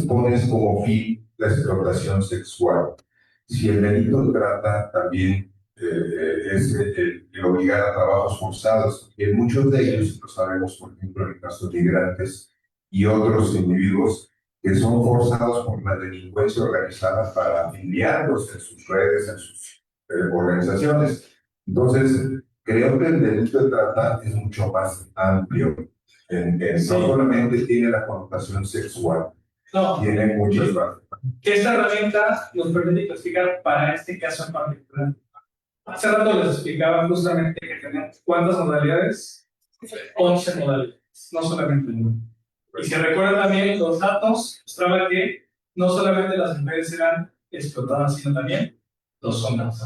pones como fin la explotación sexual? Si el delito de trata también es el obligar a trabajos forzados, y en muchos de ellos, lo sabemos, por ejemplo, en el caso de migrantes y otros individuos, que son forzados por la delincuencia organizada para enviarlos en sus redes, en sus organizaciones. Entonces, creo que el delito de trata es mucho más amplio. No solamente tiene la connotación sexual, No, tiene muchas más. esta herramienta nos permite clasificar para este caso en particular. Hace rato les explicaba justamente que tenemos ¿cuántas modalidades? 11 modalidades, no solamente una. Y si recuerdan también los datos, mostraban que no solamente las mujeres eran explotadas, sino también los hombres.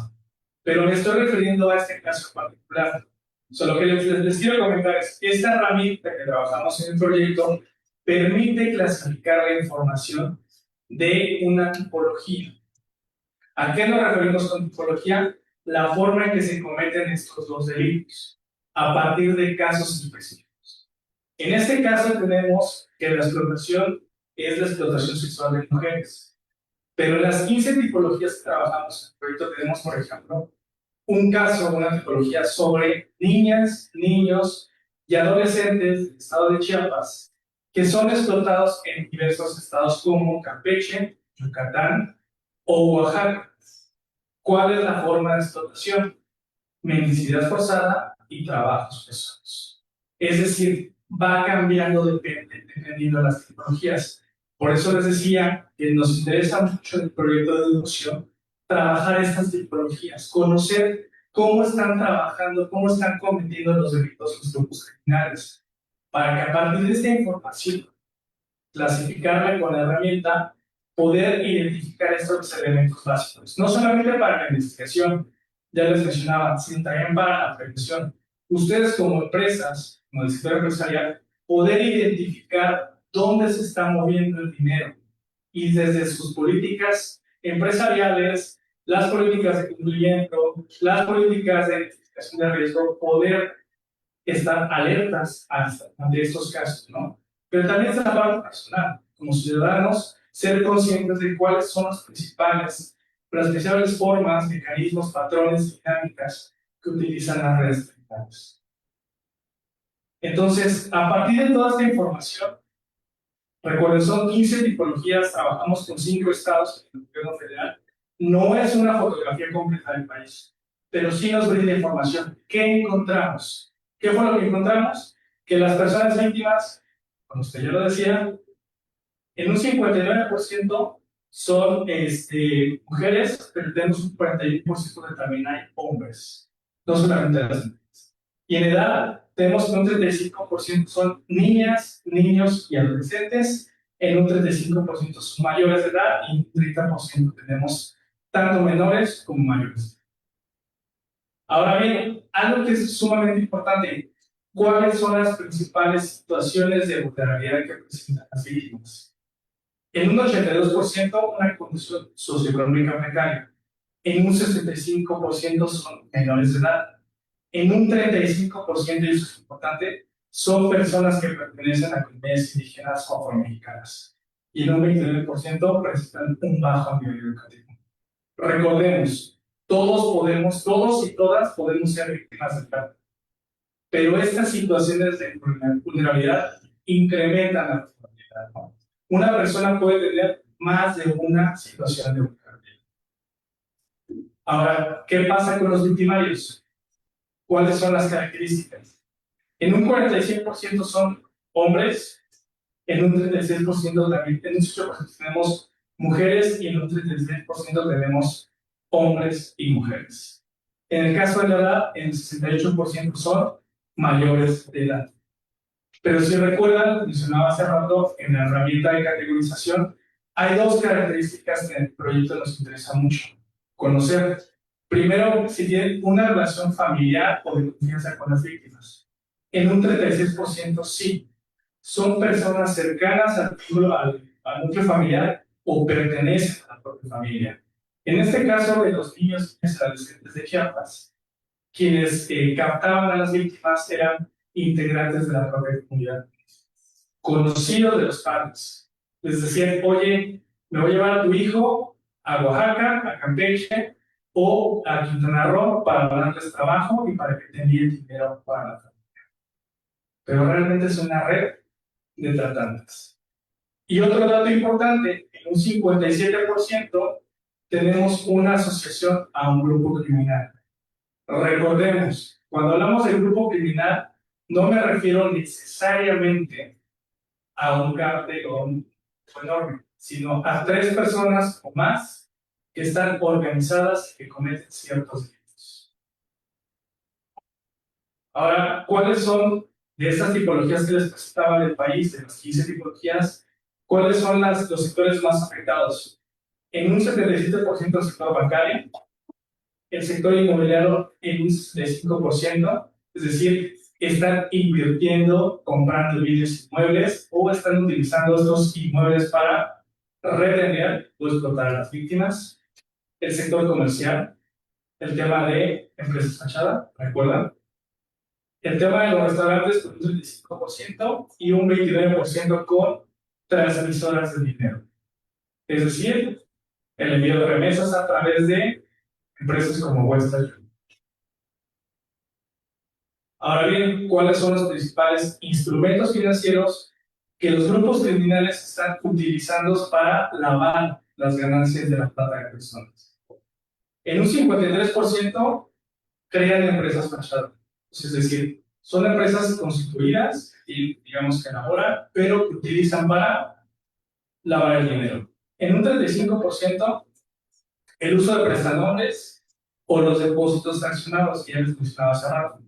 Pero me estoy refiriendo a este caso en particular. Solo que les quiero comentar es que esta herramienta que trabajamos en el proyecto permite clasificar la información de una tipología. ¿A qué nos referimos con tipología? La forma en que se cometen estos dos delitos, a partir de casos específicos. En este caso tenemos que la explotación es la explotación sexual de mujeres. Pero en las 15 tipologías que trabajamos en el proyecto tenemos, por ejemplo, un caso, una tipología sobre niñas, niños y adolescentes del estado de Chiapas que son explotados en diversos estados como Campeche, Yucatán o Oaxaca. ¿Cuál es la forma de explotación? Mendicidad forzada y trabajos pesados. Es decir, va cambiando dependiendo de las tipologías. Por eso les decía que nos interesa mucho en el proyecto de deducción trabajar estas tipologías, conocer cómo están trabajando, cómo están cometiendo los delitos los grupos criminales, para que a partir de esta información, clasificarla con la herramienta, poder identificar estos elementos básicos. No solamente para la investigación, ya les mencionaba, sino también para la prevención. Ustedes como empresas, como el sector empresarial, poder identificar dónde se está moviendo el dinero y desde sus políticas empresariales, las políticas de cumplimiento, las políticas de identificación de riesgo, poder estar alertas ante estos casos, ¿no? Pero también es la parte personal, como ciudadanos, ser conscientes de cuáles son las principales formas, mecanismos, patrones, dinámicas que utilizan las redes digitales. Entonces, a partir de toda esta información, recuerden, son 15 tipologías, trabajamos con 5 estados en el gobierno federal. No es una fotografía completa del país, pero sí nos brinda información. ¿Qué encontramos? ¿Qué fue lo que encontramos? Que las personas víctimas, como usted ya lo decía, en un 59% son mujeres, pero tenemos un 41% que también hay hombres, no solamente las mujeres. Y en edad, tenemos que un 35% son niñas, niños y adolescentes, en un 35% son mayores de edad y un 30% tenemos tanto menores como mayores. Ahora bien, algo que es sumamente importante, ¿cuáles son las principales situaciones de vulnerabilidad que presentan las víctimas? En un 82% una condición socioeconómica precaria, en un 65% son menores de edad, en un 35%, y eso es importante, son personas que pertenecen a comunidades indígenas o afromexicanas, y en un 29% presentan un bajo nivel educativo. Recordemos, todos y todas podemos ser víctimas de trata, pero estas situaciones de vulnerabilidad incrementan la vulnerabilidad, ¿no? Una persona puede tener más de una situación de vulnerabilidad. Ahora, ¿qué pasa con los victimarios? ¿Cuáles son las características? En un 46% son hombres, en un 36% también, en un 18% tenemos mujeres y en un 36% tenemos hombres y mujeres. En el caso de la edad, en el 68% son mayores de edad. Pero si recuerdan, mencionaba hace rato, en la herramienta de categorización, hay dos características que en el proyecto nos interesa mucho conocer. Primero, si tienen una relación familiar o de confianza con las víctimas. En un 36% sí. Son personas cercanas al núcleo familiar o pertenecen a la propia familia. En este caso de los niños y adolescentes de Chiapas, quienes captaban a las víctimas eran integrantes de la propia comunidad, conocidos de los padres. Les decían, oye, me voy a llevar a tu hijo a Oaxaca, a Campeche o a Quintana Roo para darles trabajo y para que te envíen dinero para la familia. Pero realmente es una red de tratantes. Y otro dato importante, en un 57% tenemos una asociación a un grupo criminal. Recordemos, cuando hablamos del grupo criminal, no me refiero necesariamente a un cártel o un grupo enorme, sino a 3 personas o más que están organizadas y que cometen ciertos delitos. Ahora, ¿cuáles son de estas tipologías que les presentaba del país, de las 15 tipologías, cuáles son los sectores más afectados? En un 77% el sector bancario, el sector inmobiliario en un 65%, es decir, están invirtiendo, comprando bienes inmuebles o están utilizando estos inmuebles para retener o explotar a las víctimas. El sector comercial, el tema de empresas fachada, ¿recuerdan? El tema de los restaurantes con un 35% y un 29% con transmisoras de dinero. Es decir, el envío de remesas a través de empresas como Western Union. Ahora bien, ¿cuáles son los principales instrumentos financieros que los grupos criminales están utilizando para lavar las ganancias de la trata de personas? En un 53% crean empresas fachada. Es decir, son empresas constituidas y digamos que elaboran, pero que utilizan para lavar el dinero. En un 35%, el uso de prestanombres o los depósitos sancionados, que ya les mencionaba hace rato.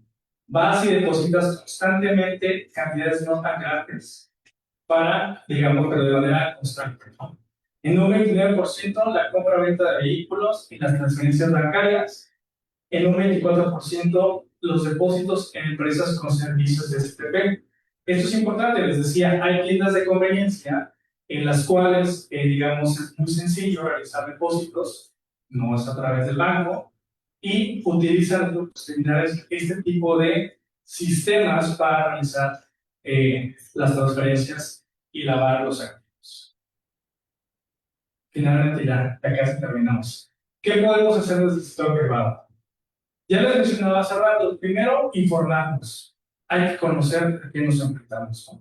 Vas y depositas constantemente cantidades no tan grandes para, digamos, pero de manera constante. En un 29%, la compra-venta de vehículos y las transferencias bancarias. En un 24%, los depósitos en empresas con servicios de STP. Esto es importante, les decía, hay tiendas de conveniencia en las cuales, digamos, es muy sencillo realizar depósitos, no es a través del banco, y utilizan los grupos criminales este tipo de sistemas para realizar las transferencias y lavar los activos. Finalmente, ya casi terminamos. ¿Qué podemos hacer desde el sector privado? Ya les mencionaba hace rato, primero, informarnos. Hay que conocer a qué nos enfrentamos.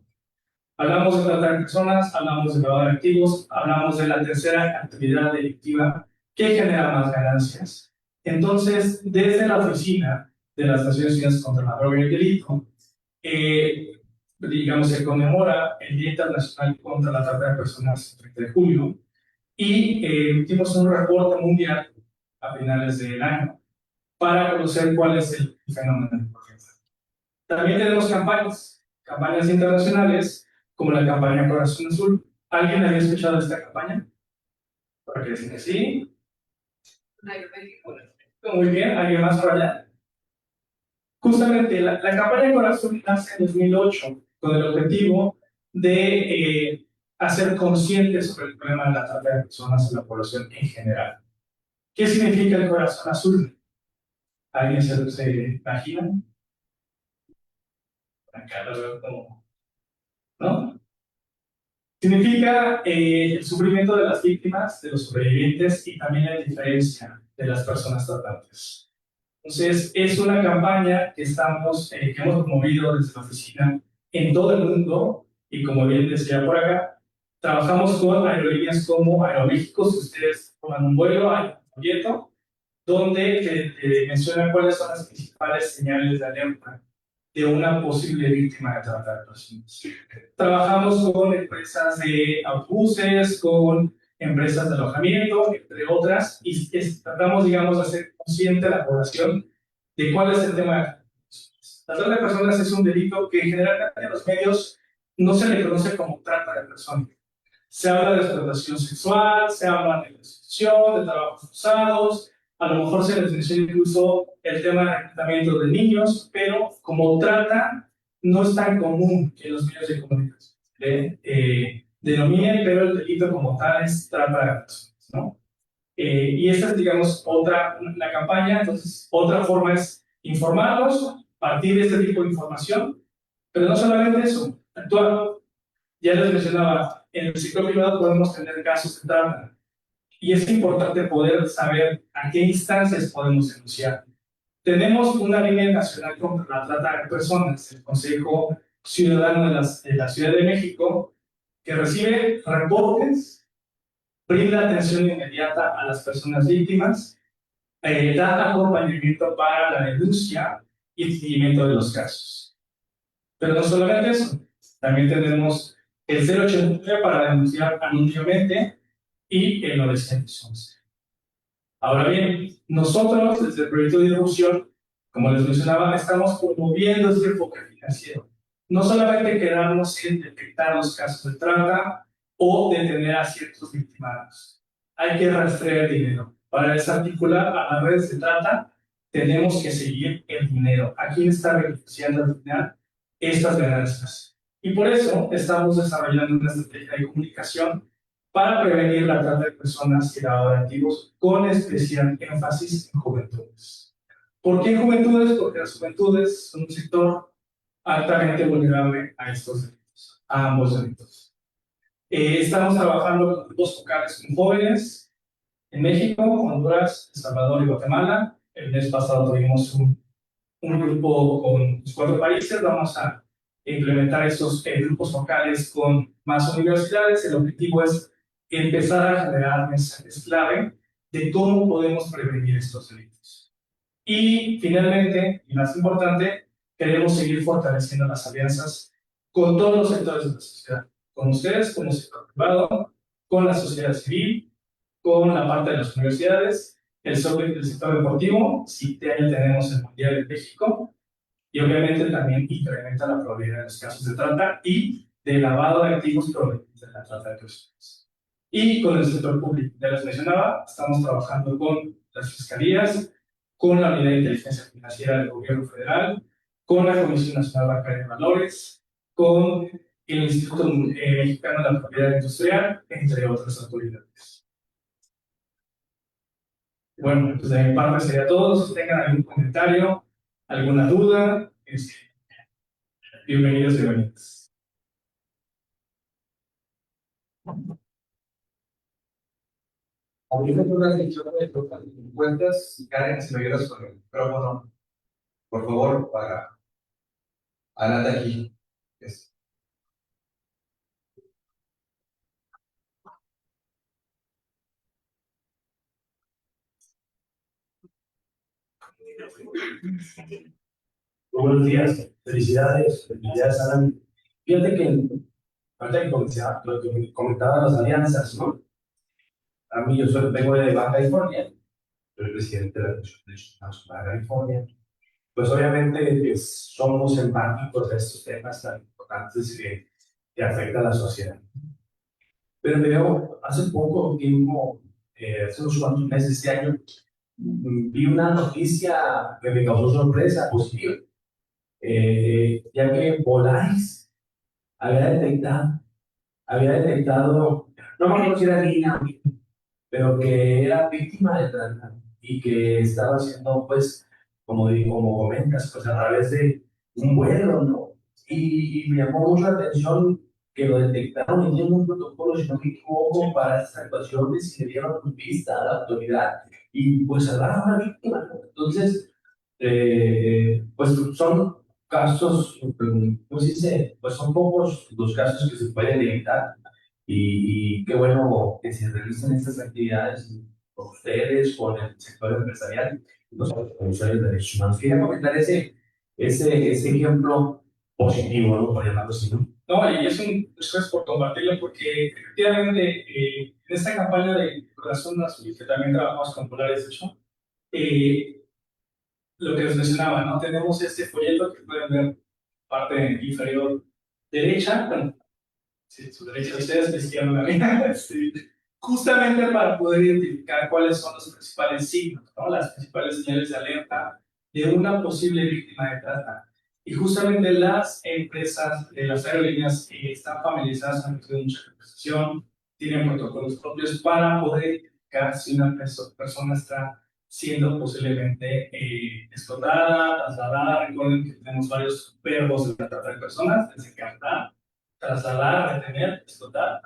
Hablamos de tratar personas, hablamos de lavado de activos, hablamos de la tercera actividad delictiva que genera más ganancias. Entonces, desde la oficina de las Naciones Unidas contra la Droga y el Delito, digamos, se conmemora el Día Internacional contra la Trata de Personas el 30 de julio y emitimos un reporte mundial a finales del año para conocer cuál es el fenómeno. También tenemos campañas internacionales, como la campaña Corazón Azul. ¿Alguien había escuchado de esta campaña? ¿Para que dicen que sí? Muy bien, ¿alguien más por allá? Justamente, la campaña Corazón nace en 2008 con el objetivo de hacer conscientes sobre el problema de la trata de personas en la población en general. ¿Qué significa el Corazón Azul? ¿Alguien se imagina? Acá lo veo como, ¿no? Significa el sufrimiento de las víctimas, de los sobrevivientes y también la diferencia de las personas tratantes. Entonces, es una campaña que que hemos promovido desde la oficina en todo el mundo y como bien decía por acá, trabajamos con aerolíneas como Aeroméxico. Si ustedes toman un vuelo, hay un folleto donde menciona cuáles son las principales señales de alerta de una posible víctima de trata de personas. Trabajamos con empresas de autobuses, con empresas de alojamiento, entre otras, y tratamos, digamos, de hacer consciente a la población de cuál es el tema de la trata de personas. Es un delito que generalmente en los medios no se le conoce como trata de personas. Se habla de explotación sexual, se habla de prostitución, de trabajos forzados, a lo mejor se les menciona incluso el tema de reclutamiento de niños, pero como trata no es tan común que los medios de comunicación denominen, pero el delito como tal es trata de personas, ¿no? Y esta es, digamos, la campaña. Entonces, otra forma es informarlos, partir de este tipo de información, pero no solamente eso, actuar. Ya les mencionaba, en el sector privado podemos tener casos de trata. Y es importante poder saber a qué instancias podemos denunciar. Tenemos una línea nacional contra la trata de personas, el Consejo Ciudadano de la Ciudad de México, que recibe reportes, brinda atención inmediata a las personas víctimas, da acompañamiento para la denuncia y el seguimiento de los casos. Pero no solamente eso, también tenemos el 089 para denunciar anónimamente y el 911. Ahora bien, nosotros desde el proyecto de difusión, como les mencionaba, estamos promoviendo este enfoque financiero. No solamente quedarnos en detectar los casos de trata o detener a ciertos victimarios. Hay que rastrear el dinero. Para desarticular a las redes de trata, tenemos que seguir el dinero. ¿A quién está beneficiando al final estas ganancias? Y por eso estamos desarrollando una estrategia de comunicación para prevenir la trata de personas y lavado de activos, con especial énfasis en juventudes. ¿Por qué juventudes? Porque las juventudes son un sector altamente vulnerable a estos delitos, a ambos delitos. Estamos trabajando con grupos focales con jóvenes en México, Honduras, El Salvador y Guatemala. El mes pasado tuvimos un grupo con los 4 países. Vamos a implementar estos grupos focales con más universidades. El objetivo es empezar a generar mensajes clave de cómo podemos prevenir estos delitos. Y finalmente, y más importante, queremos seguir fortaleciendo las alianzas con todos los sectores de la sociedad, con ustedes, con el sector privado, con la sociedad civil, con la parte de las universidades, el sector deportivo. Si este año tenemos el Mundial de México, y obviamente también incrementa la probabilidad de los casos de trata y de lavado de activos provenientes de la trata de personas. Y con el sector público, ya les mencionaba, estamos trabajando con las fiscalías, con la Unidad de Inteligencia Financiera del Gobierno Federal, con la Comisión Nacional Bancaria de Valores, con el Instituto Mexicano de la Propiedad Industrial, entre otras autoridades. Bueno, pues de mi parte sería todo. Si tengan algún comentario, alguna duda, bienvenidos y bienvenidas. Ahorita una sección de encuestas, Karen, si me ayudas con el micrófono, por favor, para Ana aquí. Buenos días, felicidades, Alan. Fíjate que ahorita que lo que comentaban las alianzas, ¿no? A mí vengo de Baja California, soy presidente de la Comisión de Ciudadanos de Baja California. Pues obviamente pues, somos empáticos de estos temas tan importantes que afectan a la sociedad. Pero veo, hace poco tiempo, hace unos cuantos meses este año, vi una noticia que me causó sorpresa positiva. Ya que Polaris había detectado, no me acuerdo si era niña o niño, pero que era víctima de trata y que estaba haciendo, pues, como comentas, pues a través de un vuelo, ¿no? Y me llamó mucho la atención que lo detectaron y tienen un protocolo, si no me equivoco, para estas actuaciones y le dieron pista a la autoridad y pues salvaron a la víctima, ¿no? Entonces, pues son casos, ¿cómo se dice? Pues son pocos los casos que se pueden evitar y qué bueno que se realicen estas actividades con ustedes, con el sector empresarial y nosotros como usuarios de derechos humanos. Quería comentar ese ejemplo positivo, ¿no? Por llamarlo así, ¿no? No, y es un esfuerzo por compartirlo porque efectivamente en esta campaña de Corazón Azul, que también trabajamos con Polaris, de hecho, lo que les mencionaba, ¿no? Tenemos este folleto que pueden ver parte inferior derecha, bueno, sí, su derecha de ustedes, la izquierda la mía, justamente para poder identificar cuáles son los principales signos, ¿no? Las principales señales de alerta de una posible víctima de trata. Y justamente las empresas de las aerolíneas están familiarizadas, han recibido mucha capacitación, tienen protocolos propios para poder identificar si una persona está siendo posiblemente explotada, trasladada. Recuerden que tenemos varios verbos de la trata de personas: desencartar, trasladar, retener, explotar.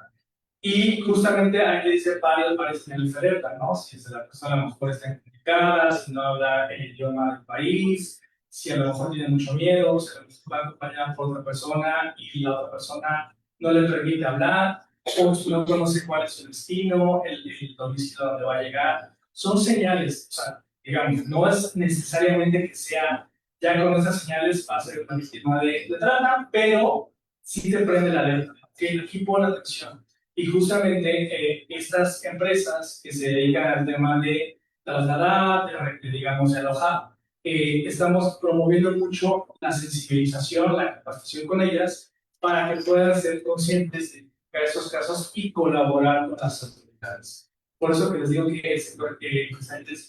Y justamente ahí le dice varias señales de alerta, ¿no? Si es la persona a lo mejor está identificada, si no habla el idioma del país, si a lo mejor tiene mucho miedo, si a lo mejor va acompañada por otra persona y la otra persona no le permite hablar, o no conoce cuál es su destino, el domicilio a donde va a llegar. Son señales, o sea, digamos, no es necesariamente que sea, ya con esas señales va a ser una víctima de trata, pero sí te prende la alerta, que aquí pone atención. Y justamente estas empresas que se dedican al tema de trasladar, digamos, de alojar, estamos promoviendo mucho la sensibilización, la capacitación con ellas, para que puedan ser conscientes de esos casos y colaborar con las autoridades. Por eso que les digo que es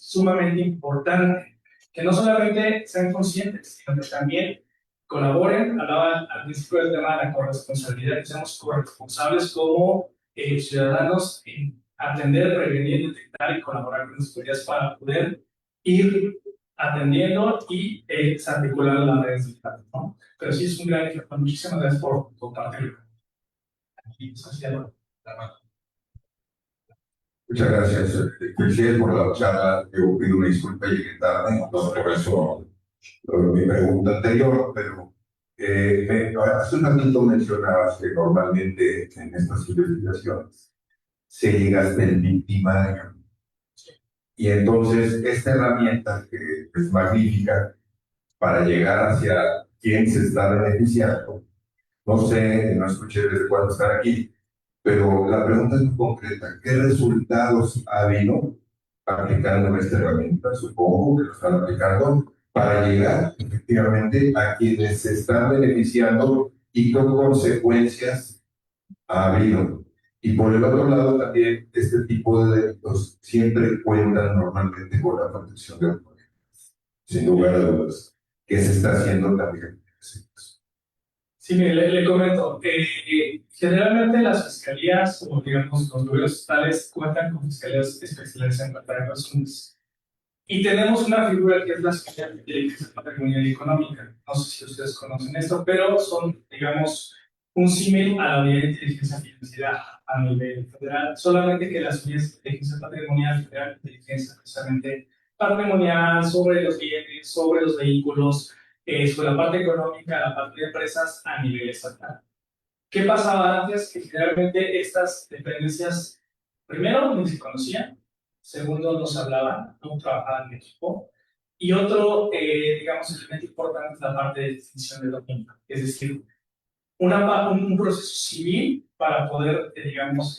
sumamente importante que no solamente sean conscientes, sino que también colaboren. Hablaba al principio del tema de la corresponsabilidad, que seamos corresponsables como ciudadanos en atender, prevenir, detectar y colaborar con las autoridades para poder ir atendiendo y desarticulando las redes de trata, ¿no? Pero sí es un gran ejemplo. Muchísimas gracias por compartirlo. Muchas gracias, Cristian, por la charla. Yo pido una disculpa, llegué tarde, no por eso mi pregunta anterior, pero hace un ratito mencionabas que normalmente en estas investigaciones se llega hasta el victimario. Y entonces esta herramienta que es magnífica para llegar hacia quién se está beneficiando, no sé, no escuché desde cuándo están aquí, pero la pregunta es muy concreta. ¿Qué resultados ha habido aplicando esta herramienta? Supongo que lo están aplicando para llegar efectivamente a quienes se están beneficiando y qué consecuencias ha habido. Y por el otro lado también este tipo de delitos siempre cuentan normalmente con la protección de autoridades. Sin lugar a dudas, ¿qué se está haciendo también? Sí, mire, le comento. Generalmente las fiscalías, o digamos los gobiernos estatales, cuentan con fiscalías especializadas en trata de personas. Y tenemos una figura que es la Fiscalía de Patrimonial y Económica. No sé si ustedes conocen esto, pero son, digamos, un símil a la Unidad de Inteligencia Financiera a nivel federal. Solamente que las unidades de inteligencia patrimonial federal, inteligencia precisamente patrimonial, sobre los bienes, sobre los vehículos, sobre la parte económica, la parte de empresas a nivel estatal. ¿Qué pasaba antes? Que generalmente estas dependencias, primero, ni se conocían, segundo, no se hablaban, no trabajaban en equipo, y otro, digamos, elemento importante es la parte de distinción de dominio, es decir, un proceso civil para poder, digamos,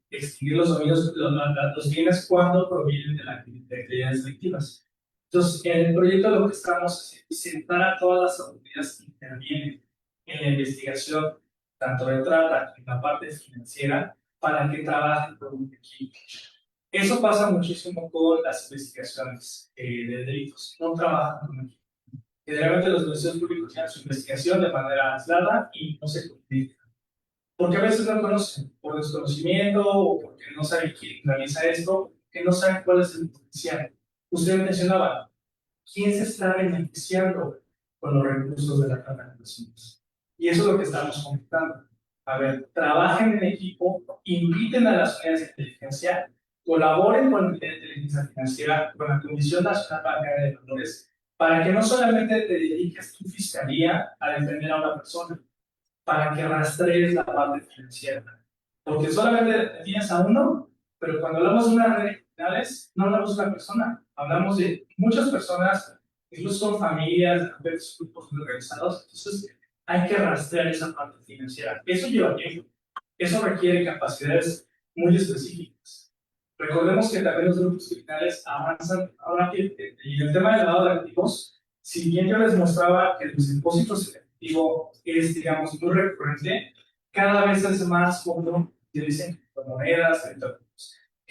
extinguir los dominios, los bienes cuando provienen de actividades delictivas. Entonces, en el proyecto lo que estamos haciendo es sentar a todas las autoridades que intervienen en la investigación, tanto de trata como en la parte financiera, para que trabajen con un equipo. Eso pasa muchísimo con las investigaciones de delitos. No trabajan con un equipo. Generalmente los ministerios públicos tienen su investigación de manera aislada y no se comunican. Porque a veces no conocen, por desconocimiento o porque no saben quién realiza esto, que no saben cuál es el potencial. Usted mencionaba, ¿quién se está beneficiando con los recursos de la trata de personas? Y eso es lo que estamos comentando. A ver, trabajen en equipo, inviten a las unidades de inteligencia, colaboren con la unidad de inteligencia financiera, con la Comisión Nacional Bancaria de Valores, para que no solamente te dediques tu fiscalía a defender a una persona, para que rastrees la parte financiera. Porque solamente tienes a uno, pero cuando hablamos de una red de criminales, no hablamos de una persona, hablamos de muchas personas, incluso familias, grupos organizados. Entonces, hay que rastrear esa parte financiera. Eso lleva tiempo. Eso requiere capacidades muy específicas. Recordemos que también los grupos criminales avanzan. Ahora que y el tema del lavado de activos, si bien yo les mostraba que los depósitos en efectivo es, digamos, muy recurrente, cada vez es más común que dicen monedas,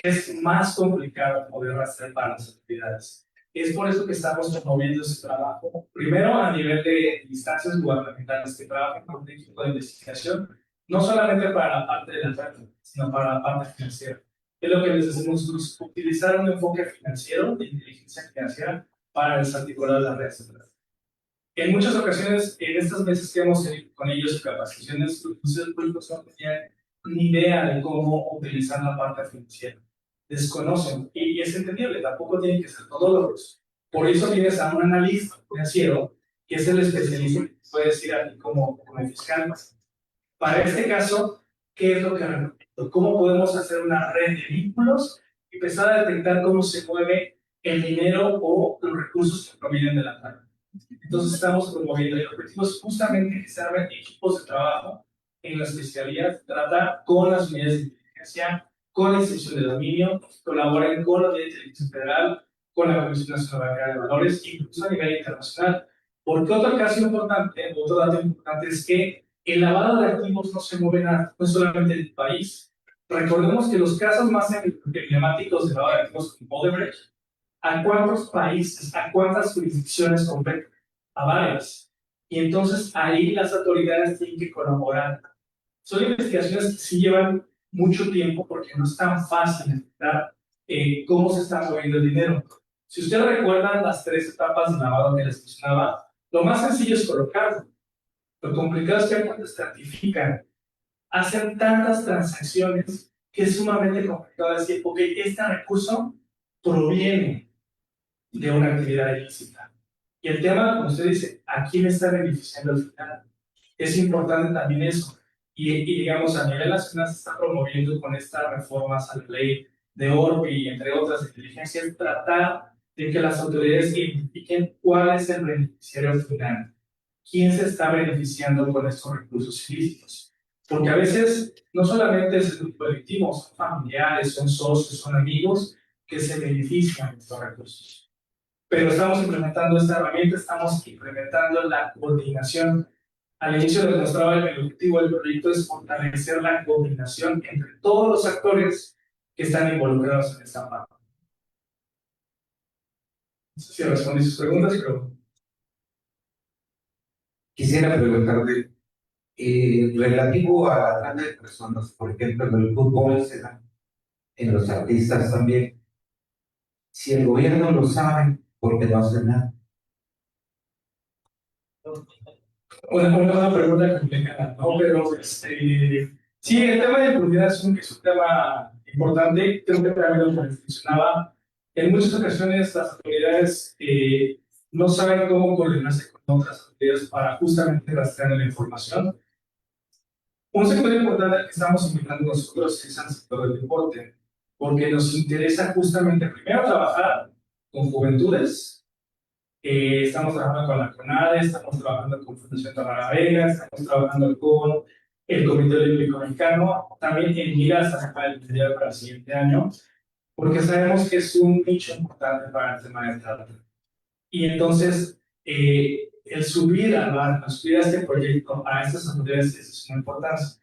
es más complicado poder rastrear para las autoridades. Es por eso que estamos promoviendo ese trabajo, primero a nivel de instancias gubernamentales que trabajan con un equipo de investigación, no solamente para la parte de la trata, sino para la parte financiera. Es lo que les decimos nosotros, utilizar un enfoque financiero, de inteligencia financiera, para desarticular las redes de trata. En muchas ocasiones, en estas veces que hemos tenido con ellos capacitaciones, los funcionarios públicos no tenían ni idea de cómo utilizar la parte financiera. Desconocen, y es entendible, tampoco tienen que ser todólogos. Por eso tienes a un analista financiero, que es el especialista que puede decir a ti como fiscal, Para este caso, ¿qué es lo que recomiendo? ¿Cómo podemos hacer una red de vínculos y empezar a detectar cómo se mueve el dinero o los recursos que provienen de la trata? Entonces estamos promoviendo el objetivo es justamente que se armen equipos de trabajo en la especialidad de trata con las unidades de inteligencia, con la institución de dominio, colaboren con la Unidad de Inteligencia Federal, con la Comisión Nacional Bancaria de Valores, incluso a nivel internacional. Porque otro caso importante, otro dato importante es que el lavado de activos no se mueve nada, no solamente del país. Recordemos que los casos más emblemáticos de lavado de activos como Odebrecht, ¿a cuántos países, a cuántas jurisdicciones competen? A varias. Y entonces ahí las autoridades tienen que colaborar. Son investigaciones que sí llevan mucho tiempo porque no es tan fácil detectar cómo se está moviendo el dinero. Si ustedes recuerdan las 3 etapas de lavado que les mencionaba, lo más sencillo es colocarlo. Lo complicado es que cuando estratifican, hacen tantas transacciones que es sumamente complicado decir, ok, este recurso proviene de una actividad ilícita. Y el tema, como usted dice, ¿a quién está beneficiando al final? Es importante también eso. Y digamos, a nivel nacional se está promoviendo con estas reformas a la ley de ORPI, entre otras inteligencias, tratar de que las autoridades identifiquen cuál es el beneficiario final, quién se está beneficiando con estos recursos ilícitos. Porque a veces no solamente es el grupo delictivo, son familiares, son socios, son amigos que se benefician de estos recursos. Pero estamos implementando esta herramienta, estamos implementando la coordinación. Al inicio les mostraba el objetivo del proyecto es fortalecer la coordinación entre todos los actores que están involucrados en esta parte. No sé si respondí sus preguntas, pero... Quisiera preguntarte, relativo a la trata de personas, por ejemplo, en el fútbol se da, en los artistas también. Si el gobierno lo sabe, ¿por qué no hace nada? Una pregunta complicada, ¿no? Pero sí, el tema de impunidad es un tema importante. Creo que también lo mencionaba. En muchas ocasiones las autoridades no saben cómo coordinarse con otras autoridades para justamente rastrear la información. Un sector importante al que estamos invitando nosotros es al sector del deporte, porque nos interesa justamente primero trabajar con juventudes. Estamos trabajando con la CONADE, estamos trabajando con Fundación Tamara Vega, estamos trabajando con el Comité Olímpico Mexicano, también en miras a sacar el Mundial para el siguiente año, porque sabemos que es un nicho importante para el tema de trata. Y entonces, el subir a este proyecto a estas autoridades es una importancia.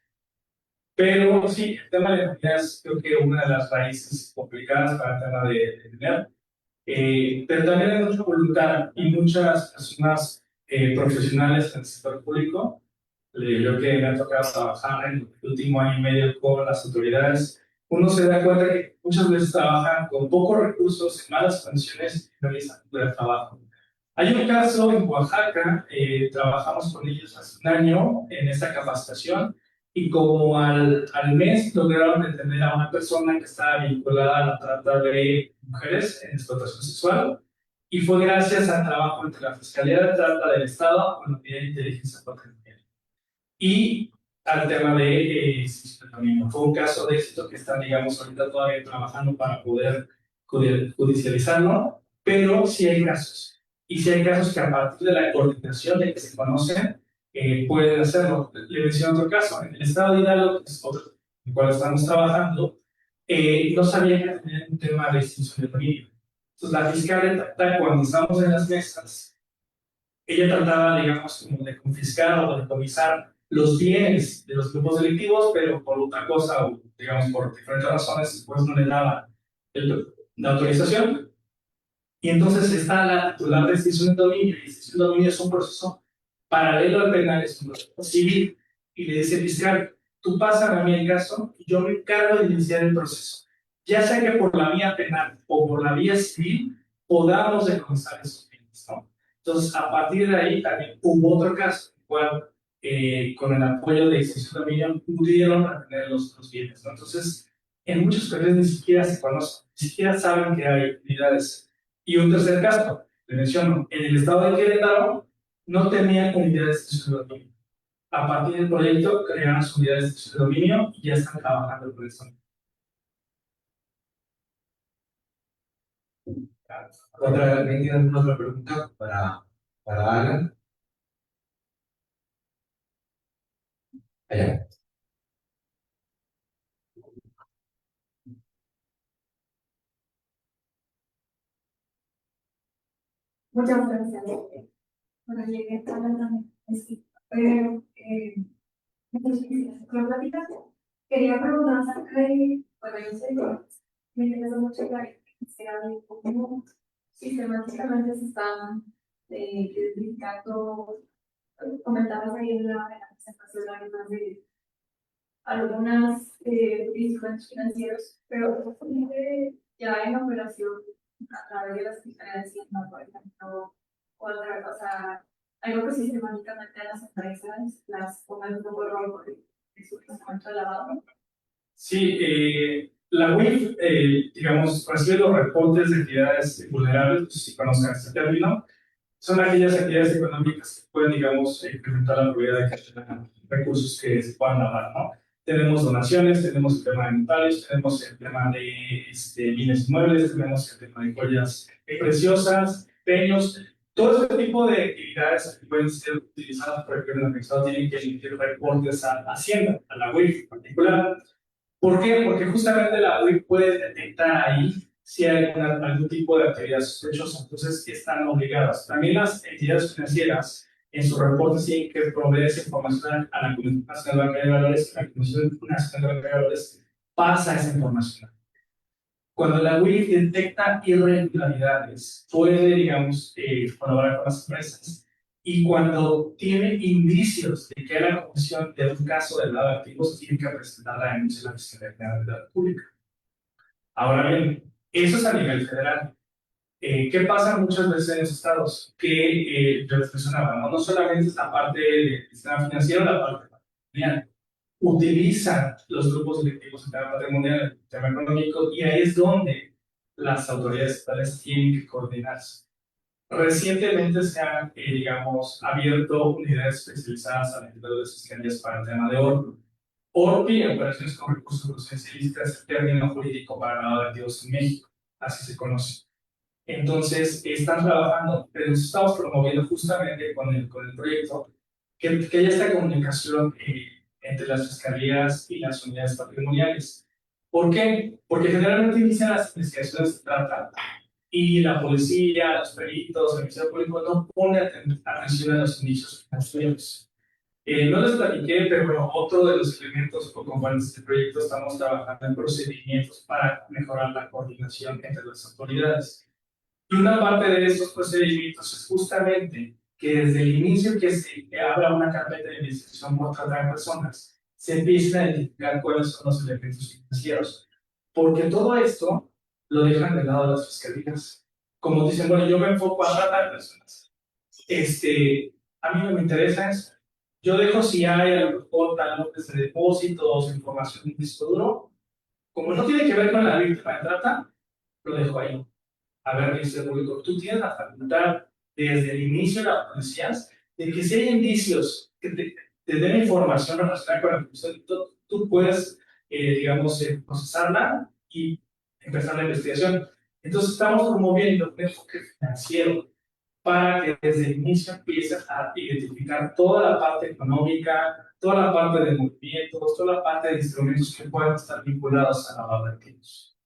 Pero sí, el tema de la impunidad es creo que una de las raíces complicadas para el tema de dinero. Pero también hay mucha voluntad y muchas personas profesionales en el sector público. Yo que me ha tocado trabajar en el último año y medio con las autoridades, uno se da cuenta que muchas veces trabajan con pocos recursos, en malas condiciones y realizan el trabajo. Hay un caso en Oaxaca, trabajamos con ellos hace un año en esta capacitación y como al mes lograron detener a una persona que estaba vinculada a la trata de mujeres en explotación sexual y fue gracias al trabajo entre la Fiscalía de Trata del Estado con la Unidad de Inteligencia Patrimonial y al tema de también fue un caso de éxito que están, digamos, ahorita todavía trabajando para poder judicializarlo, pero sí hay casos. Y si hay casos que a partir de la coordinación de que se conocen, pueden hacerlo. Le menciono otro caso. En el estado de Hidalgo, que es otro en el cual estamos trabajando, no sabía que tenía un tema de extinción de dominio. Entonces, la fiscal, cuando estamos en las mesas, ella trataba, digamos, como de confiscar o de decomisar los bienes de los grupos delictivos, pero por otra cosa, o digamos, por diferentes razones, pues no le daba la autorización. Y entonces está la titular de extinción de dominio, y extinción de dominio es un proceso paralelo al penal, es un proceso civil, y le dice al fiscal, tú pásame a mí el caso y yo me encargo de iniciar el proceso. Ya sea que por la vía penal o por la vía civil podamos decomisar esos bienes, ¿no? Entonces, a partir de ahí también hubo otro caso, en el cual con el apoyo de extinción de dominio pudieron retener los bienes, ¿no? Entonces, en muchos casos ni siquiera se conocen, ni siquiera saben que hay unidades. Y un tercer caso, le menciono, en el estado de Querétaro no tenían unidades de extinción de dominio. A partir del proyecto, crearon sus unidades de su dominio y ya están trabajando por eso. ¿Alguien tiene alguna otra pregunta para Alan? Allá. Muchas gracias. Bueno, llegué tarde también. Pero, muchas gracias por la plática. Quería preguntar acerca de, bueno, yo sé que me interesa mucho la quisiera ver cómo sistemáticamente se están identificando, comentabas ahí en la presentación además de algunas instrumentos financieros, pero ya en operación a través de las diferencias, ¿no? Por ejemplo, otra cosa, algo que sistemáticamente las empresas las pongan un poco rojo de su instrumento de lavado. Sí, la UIF, digamos, recibe los reportes de actividades vulnerables, no sé si conozcan este término, son aquellas actividades económicas que pueden, digamos, incrementar la probabilidad de que haya recursos que se puedan lavar, ¿no? Tenemos donaciones, tenemos el tema de notarios, tenemos el tema de bienes inmuebles, tenemos el tema de joyas preciosas, peños, todo ese tipo de actividades que pueden ser utilizadas por el gobierno organizado tienen que emitir reportes a Hacienda, a la UIF en particular. ¿Por qué? Porque justamente la UIF puede detectar ahí si hay algún tipo de actividad sospechosa, entonces están obligadas. También las entidades financieras en sus reportes tienen que proveer esa información a la Comisión Nacional Bancaria de Valores, la Comisión Nacional Bancaria de Valores pasa esa información. Cuando la UIF detecta irregularidades, puede, digamos, colaborar con las empresas. Y cuando tiene indicios de que hay la comisión de un caso de lavado de activos, tiene que presentar la denuncia a la Fiscalía General de la República. Ahora bien, eso es a nivel federal. ¿Qué pasa muchas veces en los estados? Que yo les mencionaba, no solamente es la parte del sistema financiero, la parte patrimonial. Utilizan los grupos directivos en tema patrimonial, el tema económico, y ahí es donde las autoridades estatales tienen que coordinarse. Recientemente se han, digamos, abierto unidades especializadas a las fiscalías para el tema de ORPI. ORPI, operaciones con recursos de procedencia ilícita, es el término jurídico para lavado de activos en México, así se conoce. Entonces, están trabajando, pero estamos promoviendo justamente con el proyecto que haya esta comunicación entre las fiscalías y las unidades patrimoniales. ¿Por qué? Porque generalmente inician las investigaciones de trata y la policía, los peritos, el Ministerio Público no pone atención a los indicios financieros. No les platiqué, pero bueno, otro de los elementos o componentes del proyecto estamos trabajando en procedimientos para mejorar la coordinación entre las autoridades. Y una parte de esos procedimientos es justamente que desde el inicio que se abra una carpeta de investigación por trata de personas, se empiecen a identificar cuáles son los elementos financieros. Porque todo esto lo dejan de lado las fiscalías. Como dicen, bueno, yo me enfoco a tratar de personas. A mí no me interesa eso. Yo dejo si hay a lo mejor talones de depósitos, información en disco duro. Como no tiene que ver con la víctima de trata, lo dejo ahí. A ver, Ministerio Público, tú tienes la facultad desde el inicio de las policías de que si hay indicios que te den información relacionada con la comisión, tú puedes, digamos, procesarla y empezar la investigación. Entonces estamos promoviendo un enfoque financiero para que desde el inicio empieces a identificar toda la parte económica, toda la parte de movimientos, toda la parte de instrumentos que puedan estar vinculados a lavado de activos.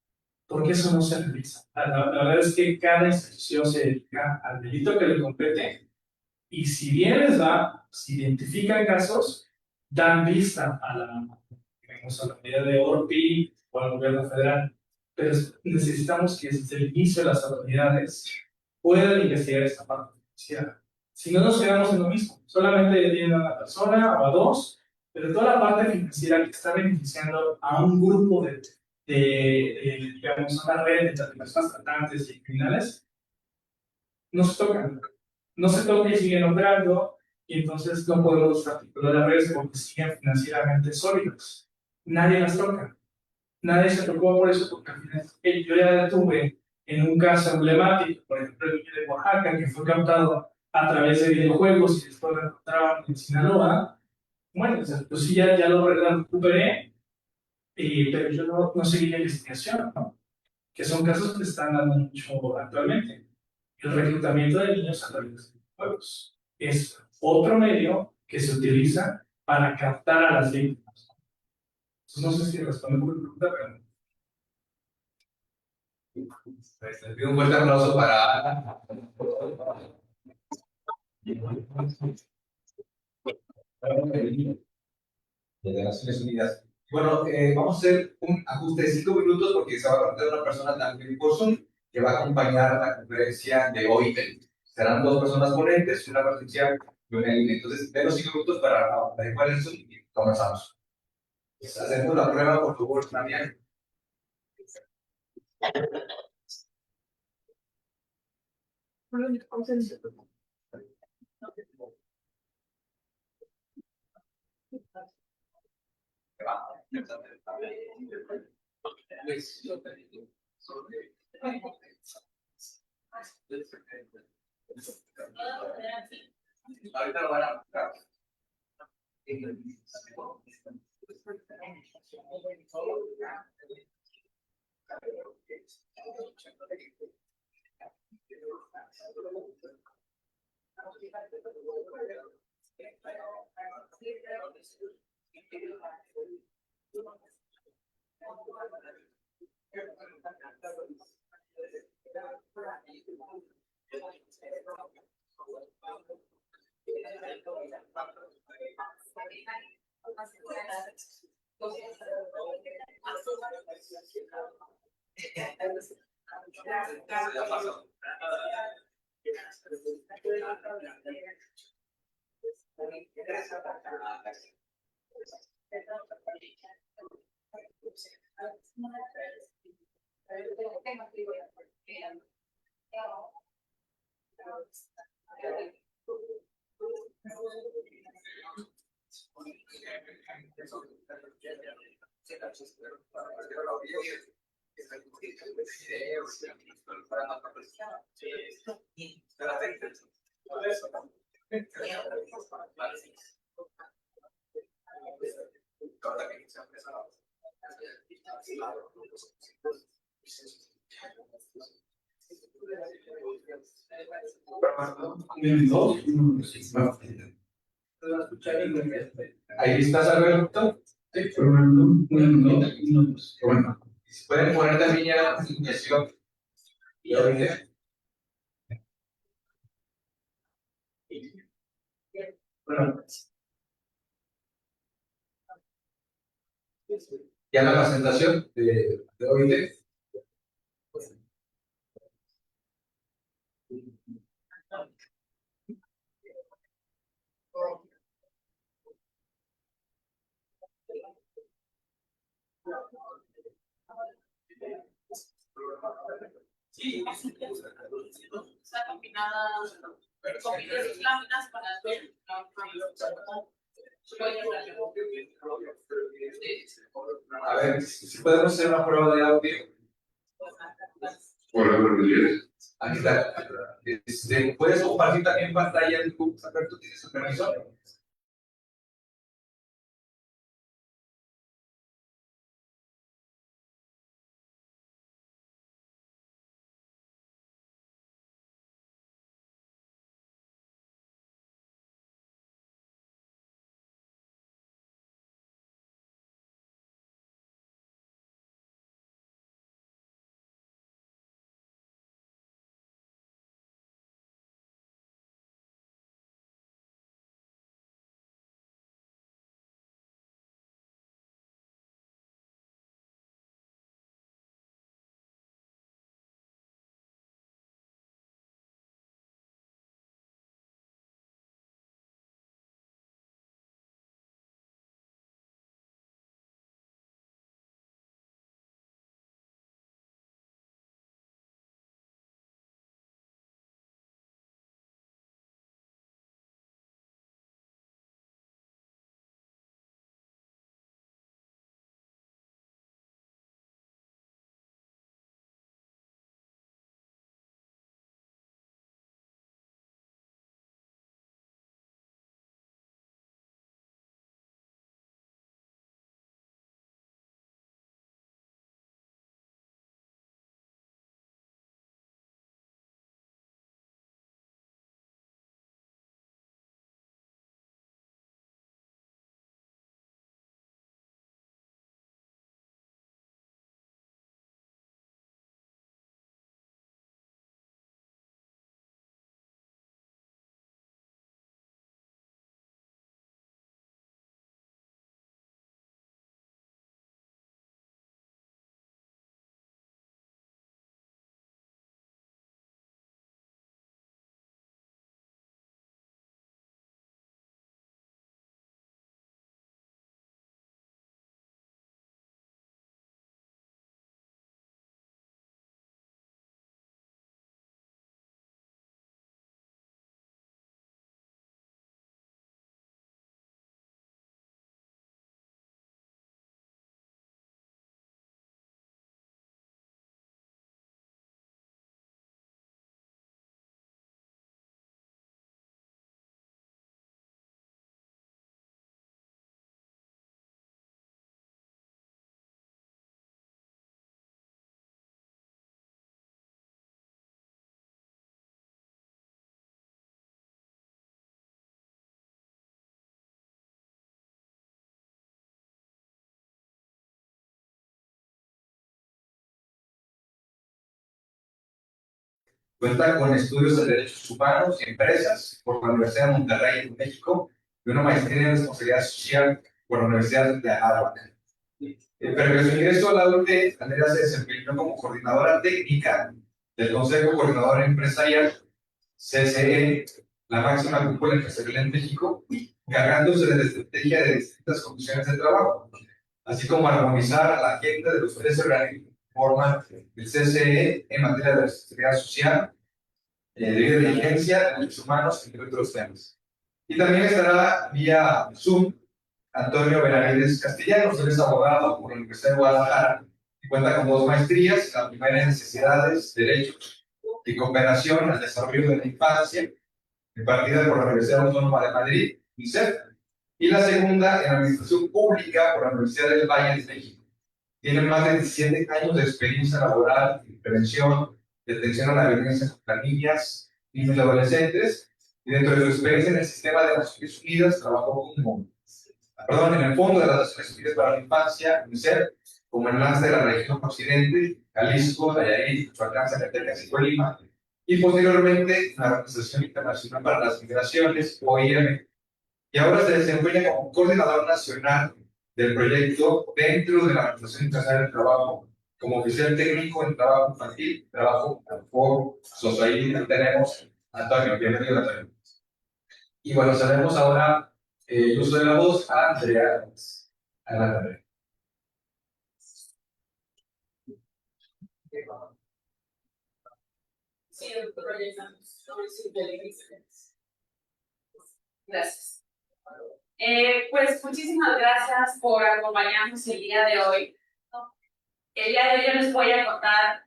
Porque eso no se realiza. La verdad es que cada institución se dedica al delito que le compete y si bien les va, si identifican casos, dan vista a la medida de ORPI o al gobierno federal. Pero necesitamos que desde el inicio las autoridades puedan investigar esta parte financiera. Si no, nos quedamos en lo mismo. Solamente detienen a una persona o a dos, pero toda la parte financiera que está beneficiando a un grupo digamos, una red de personas tratantes y criminales, no se tocan. No se tocan y siguen operando, y entonces no podemos articular las redes porque siguen financieramente sólidas. Nadie las toca. Nadie se tocó por eso, porque al final yo ya tuve en un caso emblemático, por ejemplo, el de Oaxaca, que fue captado a través de videojuegos y después lo encontraban en Sinaloa. Bueno, o sea, pues sí, ya lo recuperé, pero yo no seguí la investigación, ¿no? Que son casos que están dando mucho actualmente. El reclutamiento de niños a través de juegos es otro medio que se utiliza para captar a las víctimas. Entonces, no sé si responde por tu pregunta, pero Les pido un fuerte aplauso para de Naciones Unidas. Bueno, vamos a hacer un ajuste de 5 minutos porque se va a tratar de una persona también por Zoom que va a acompañar la conferencia de hoy. Serán 2 personas ponentes, una presencial y una en línea. Entonces, denos 5 minutos para averiguar eso y comenzamos. Hacemos la prueba, por favor, también. Ahorita lo van a buscar. Ahí estás, Alberto. Sí, bueno, si pueden poner también ya la presentación. Y ahorita. Ya la presentación de hoy. Sí, está combinada con las láminas para hacer A ver, si podemos hacer una prueba de audio. Hola, buenos días. Aquí está. ¿Puedes compartir también pantalla en tu Alberto? ¿Tienes su permiso? Cuenta con estudios de derechos humanos y empresas por la Universidad de Monterrey en México y una maestría en responsabilidad social por la Universidad de Harvard. Previo a su ingreso a la UT, Andrea se desempeñó como coordinadora técnica del Consejo Coordinador Empresarial, CCE, la máxima cúpula empresarial en México, encargándose de la estrategia de distintas condiciones de trabajo, así como armonizar la agenda de los 3 organismos que forman el CCE en materia de responsabilidad social, de diligencia, derechos humanos, entre otros temas. Y también estará vía Zoom Antonio Benavides Castellanos. Él es abogado por la Universidad de Guadalajara y cuenta con 2 maestrías, la primera en Necesidades, Derechos y Cooperación al Desarrollo de la Infancia, impartida por la Universidad Autónoma de Madrid, UNICEF, y la segunda en Administración Pública por la Universidad del Valle de México. Tiene más de 17 años de experiencia laboral en prevención, detención a la violencia contra niñas, niños y adolescentes, y dentro de su experiencia en el sistema de Naciones Unidas trabajó en el Fondo de las Naciones Unidas para la Infancia, UNICEF, como enlace de la región Occidente, Jalisco, Nayarit, Michoacán, Zacatecas y Colima, y posteriormente la Organización Internacional para las Migraciones, OIM, y ahora se desempeña como coordinador nacional del proyecto dentro de la Organización Internacional del Trabajo, como oficial técnico en trabajo infantil, trabajo por Society. Tenemos a Antonio, bienvenido Antonio. Y bueno, sabemos ahora el uso de la voz a Andrea. Adelante. Sí, gracias. Pues muchísimas gracias por acompañarnos el día de hoy. El día de hoy yo les voy a contar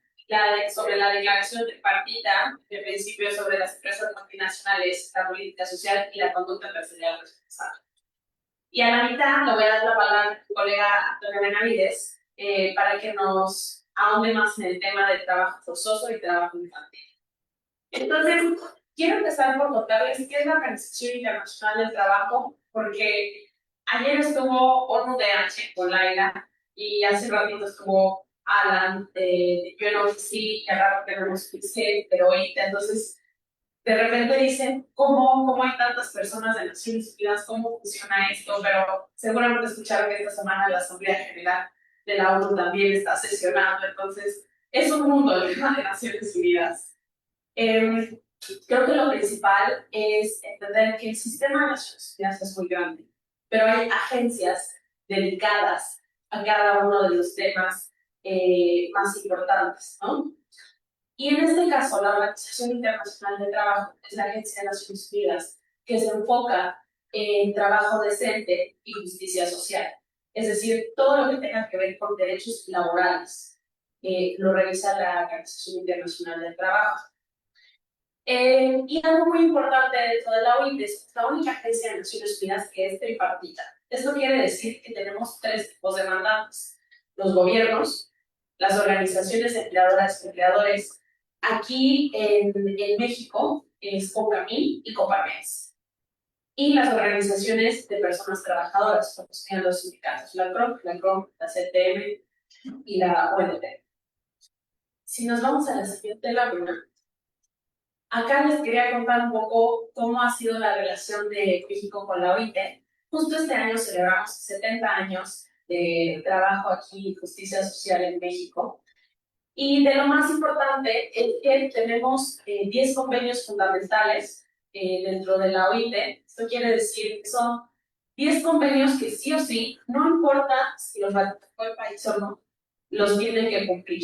sobre la declaración tripartita de principios sobre las empresas multinacionales, la política social y la conducta empresarial responsable. Y a la mitad le voy a dar la palabra a mi colega Antonio Benavides para que nos ahonde más en el tema del trabajo forzoso y trabajo infantil. Entonces, quiero empezar por contarles qué es la Organización Internacional del Trabajo, porque ayer estuvo ONU-DH con Laila y hace ratito estuvo Alan de UNODC, que raro que no nos pise, pero ahorita, entonces, de repente dicen cómo hay tantas personas de Naciones Unidas, cómo funciona esto, pero seguramente escucharon que esta semana la Asamblea General de la ONU también está sesionando, entonces es un mundo el tema de Naciones Unidas. Creo que lo principal es entender que el sistema de Naciones Unidas es muy grande, pero hay agencias dedicadas a cada uno de los temas más importantes, ¿no? Y en este caso, la Organización Internacional del Trabajo es la Agencia de Naciones Unidas que se enfoca en trabajo decente y justicia social. Es decir, todo lo que tenga que ver con derechos laborales lo revisa la Organización Internacional del Trabajo. Y algo muy importante dentro de la OIT es la única agencia de Naciones Unidas que es tripartita. Esto quiere decir que tenemos 3 tipos de mandatos: los gobiernos, las organizaciones empleadoras y empleadores. Aquí en México es CONCAMIN y COPAMEX. Y las organizaciones de personas trabajadoras, como serían los sindicatos, la CROM, la CTM y la ONT. Si nos vamos a la siguiente lámina, acá les quería contar un poco cómo ha sido la relación de México con la OIT. Justo este año celebramos 70 años de trabajo aquí en justicia social en México. Y de lo más importante es que tenemos 10 convenios fundamentales dentro de la OIT. Esto quiere decir que son 10 convenios que sí o sí, no importa si los ratificó el país o no, los tienen que cumplir,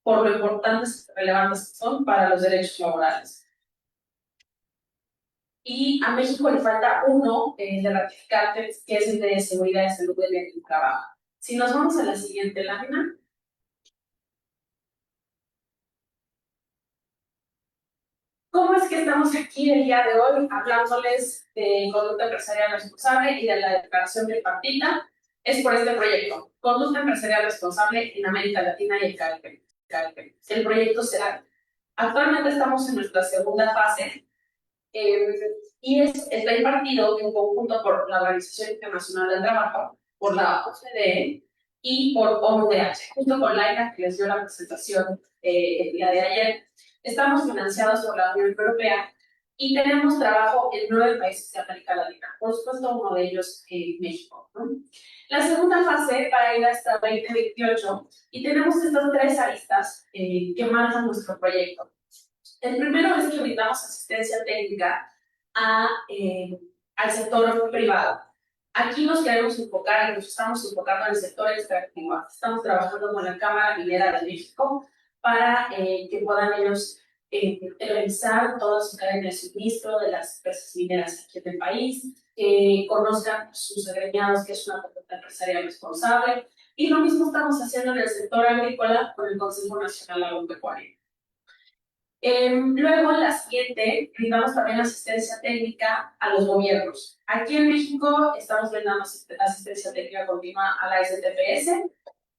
por lo importantes y relevantes que son para los derechos laborales. Y a México le falta uno de ratificar, que es el de seguridad y salud del trabajo. Si nos vamos a la siguiente lámina. ¿Cómo es que estamos aquí el día de hoy hablándoles de conducta empresarial responsable y de la declaración tripartita? Es por este proyecto, Conducta Empresarial Responsable en América Latina y el Caribe. El proyecto será. Actualmente estamos en nuestra segunda fase y está impartido en conjunto por la Organización Internacional del Trabajo, por la OCDE y por ONU-DH, junto con Laila, que les dio la presentación el día de ayer. Estamos financiados por la Unión Europea y tenemos trabajo en 9 países de América Latina, por supuesto uno de ellos México, ¿no? La segunda fase va a ir hasta 2028 y tenemos estas 3 aristas que marcan nuestro proyecto. El primero es que brindamos asistencia técnica al sector privado. Aquí nos queremos enfocar y nos estamos enfocando en el sector extractivo. Estamos trabajando con la Cámara Minera de México para que puedan ellos revisar toda su cadena de suministro de las empresas mineras aquí en el país, que conozcan sus agremiados, que es una conducta empresarial responsable. Y lo mismo estamos haciendo en el sector agrícola con el Consejo Nacional Agropecuario. Luego, en la siguiente, brindamos también asistencia técnica a los gobiernos. Aquí en México estamos brindando asistencia técnica continua a la STPS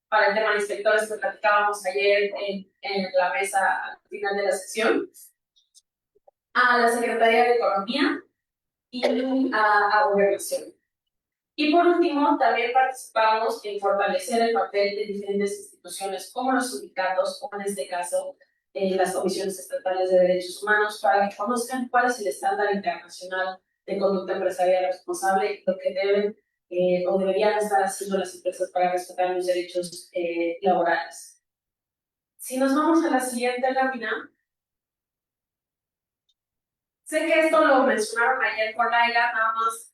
para el tema de inspectores que platicábamos ayer en la mesa al final de la sesión, a la Secretaría de Economía y a Gobernación. Y por último, también participamos en fortalecer el papel de diferentes instituciones como los sindicatos o en este caso las comisiones estatales de derechos humanos para que conozcan cuál es el estándar internacional de conducta empresarial responsable y lo que deben o deberían estar haciendo las empresas para respetar los derechos laborales. Si nos vamos a la siguiente lámina, sé que esto lo mencionaron ayer con Laila, nada más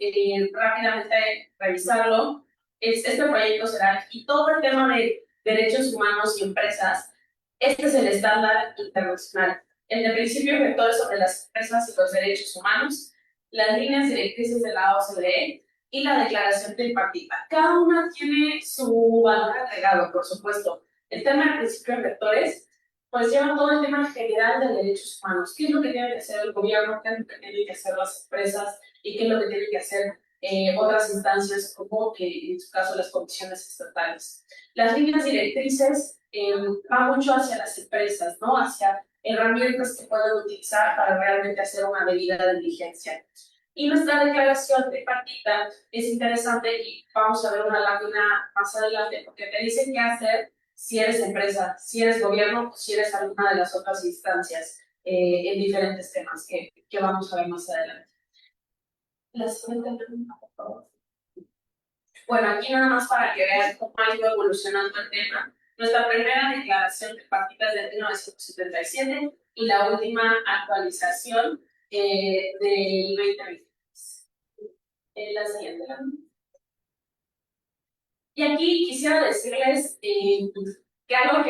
rápidamente revisarlo. Este proyecto será, y todo el tema de derechos humanos y empresas, este es el estándar internacional. El de principios rectores sobre las empresas y los derechos humanos, las líneas directrices de la OCDE y la declaración tripartita. Cada una tiene su valor agregado, por supuesto. El tema de principios rectores pues lleva todo el tema general de derechos humanos. ¿Qué es lo que tiene que hacer el gobierno? ¿Qué es lo que tienen que hacer las empresas? ¿Y qué es lo que tienen que hacer otras instancias como que en su caso las comisiones estatales? Las líneas directrices van mucho hacia las empresas, ¿no? Hacia herramientas que puedan utilizar para realmente hacer una debida diligencia. Y nuestra declaración tripartita es interesante y vamos a ver una lámina más adelante porque te dice qué hacer si eres empresa, si eres gobierno o si eres alguna de las otras instancias en diferentes temas que vamos a ver más adelante. La siguiente lámina, por favor. Bueno, aquí nada más para que vean cómo ha ido evolucionando el tema. Nuestra primera declaración tripartita es de 1977 y la última actualización del 2023. La siguiente lámina. Y aquí quisiera decirles que algo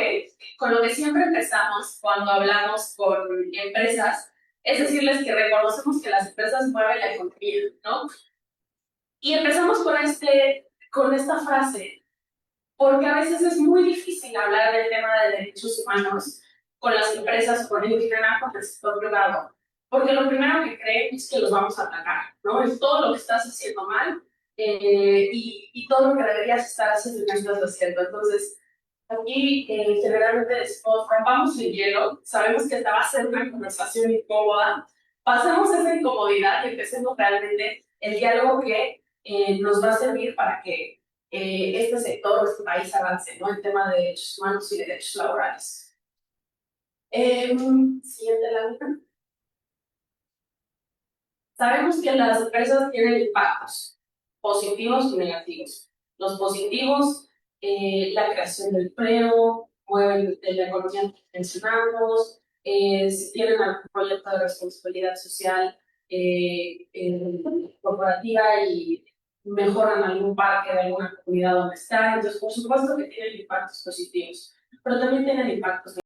con lo que siempre empezamos cuando hablamos con empresas es decirles que reconocemos que las empresas mueven la economía, ¿no? Y empezamos con esta frase porque a veces es muy difícil hablar del tema de derechos humanos con las empresas o con el general, con el sector privado, porque lo primero que creen es que los vamos a atacar, ¿no? Es todo lo que estás haciendo mal y todo lo que deberías estar haciendo y no estás haciendo. Entonces, aquí generalmente decimos, rompamos el hielo, sabemos que esta va a ser una conversación incómoda, pasemos esa incomodidad y empecemos realmente el diálogo que nos va a servir para que este sector, este país avance, ¿no? En tema de derechos humanos y derechos laborales. Siguiente lámina. Sabemos que las empresas tienen impactos positivos y negativos. Los positivos, la creación de empleo, mueven la economía que mencionamos, si tienen algún proyecto de responsabilidad social corporativa y mejoran algún parque de alguna comunidad donde están. Entonces, por supuesto que tienen impactos positivos, pero también tienen impactos negativos.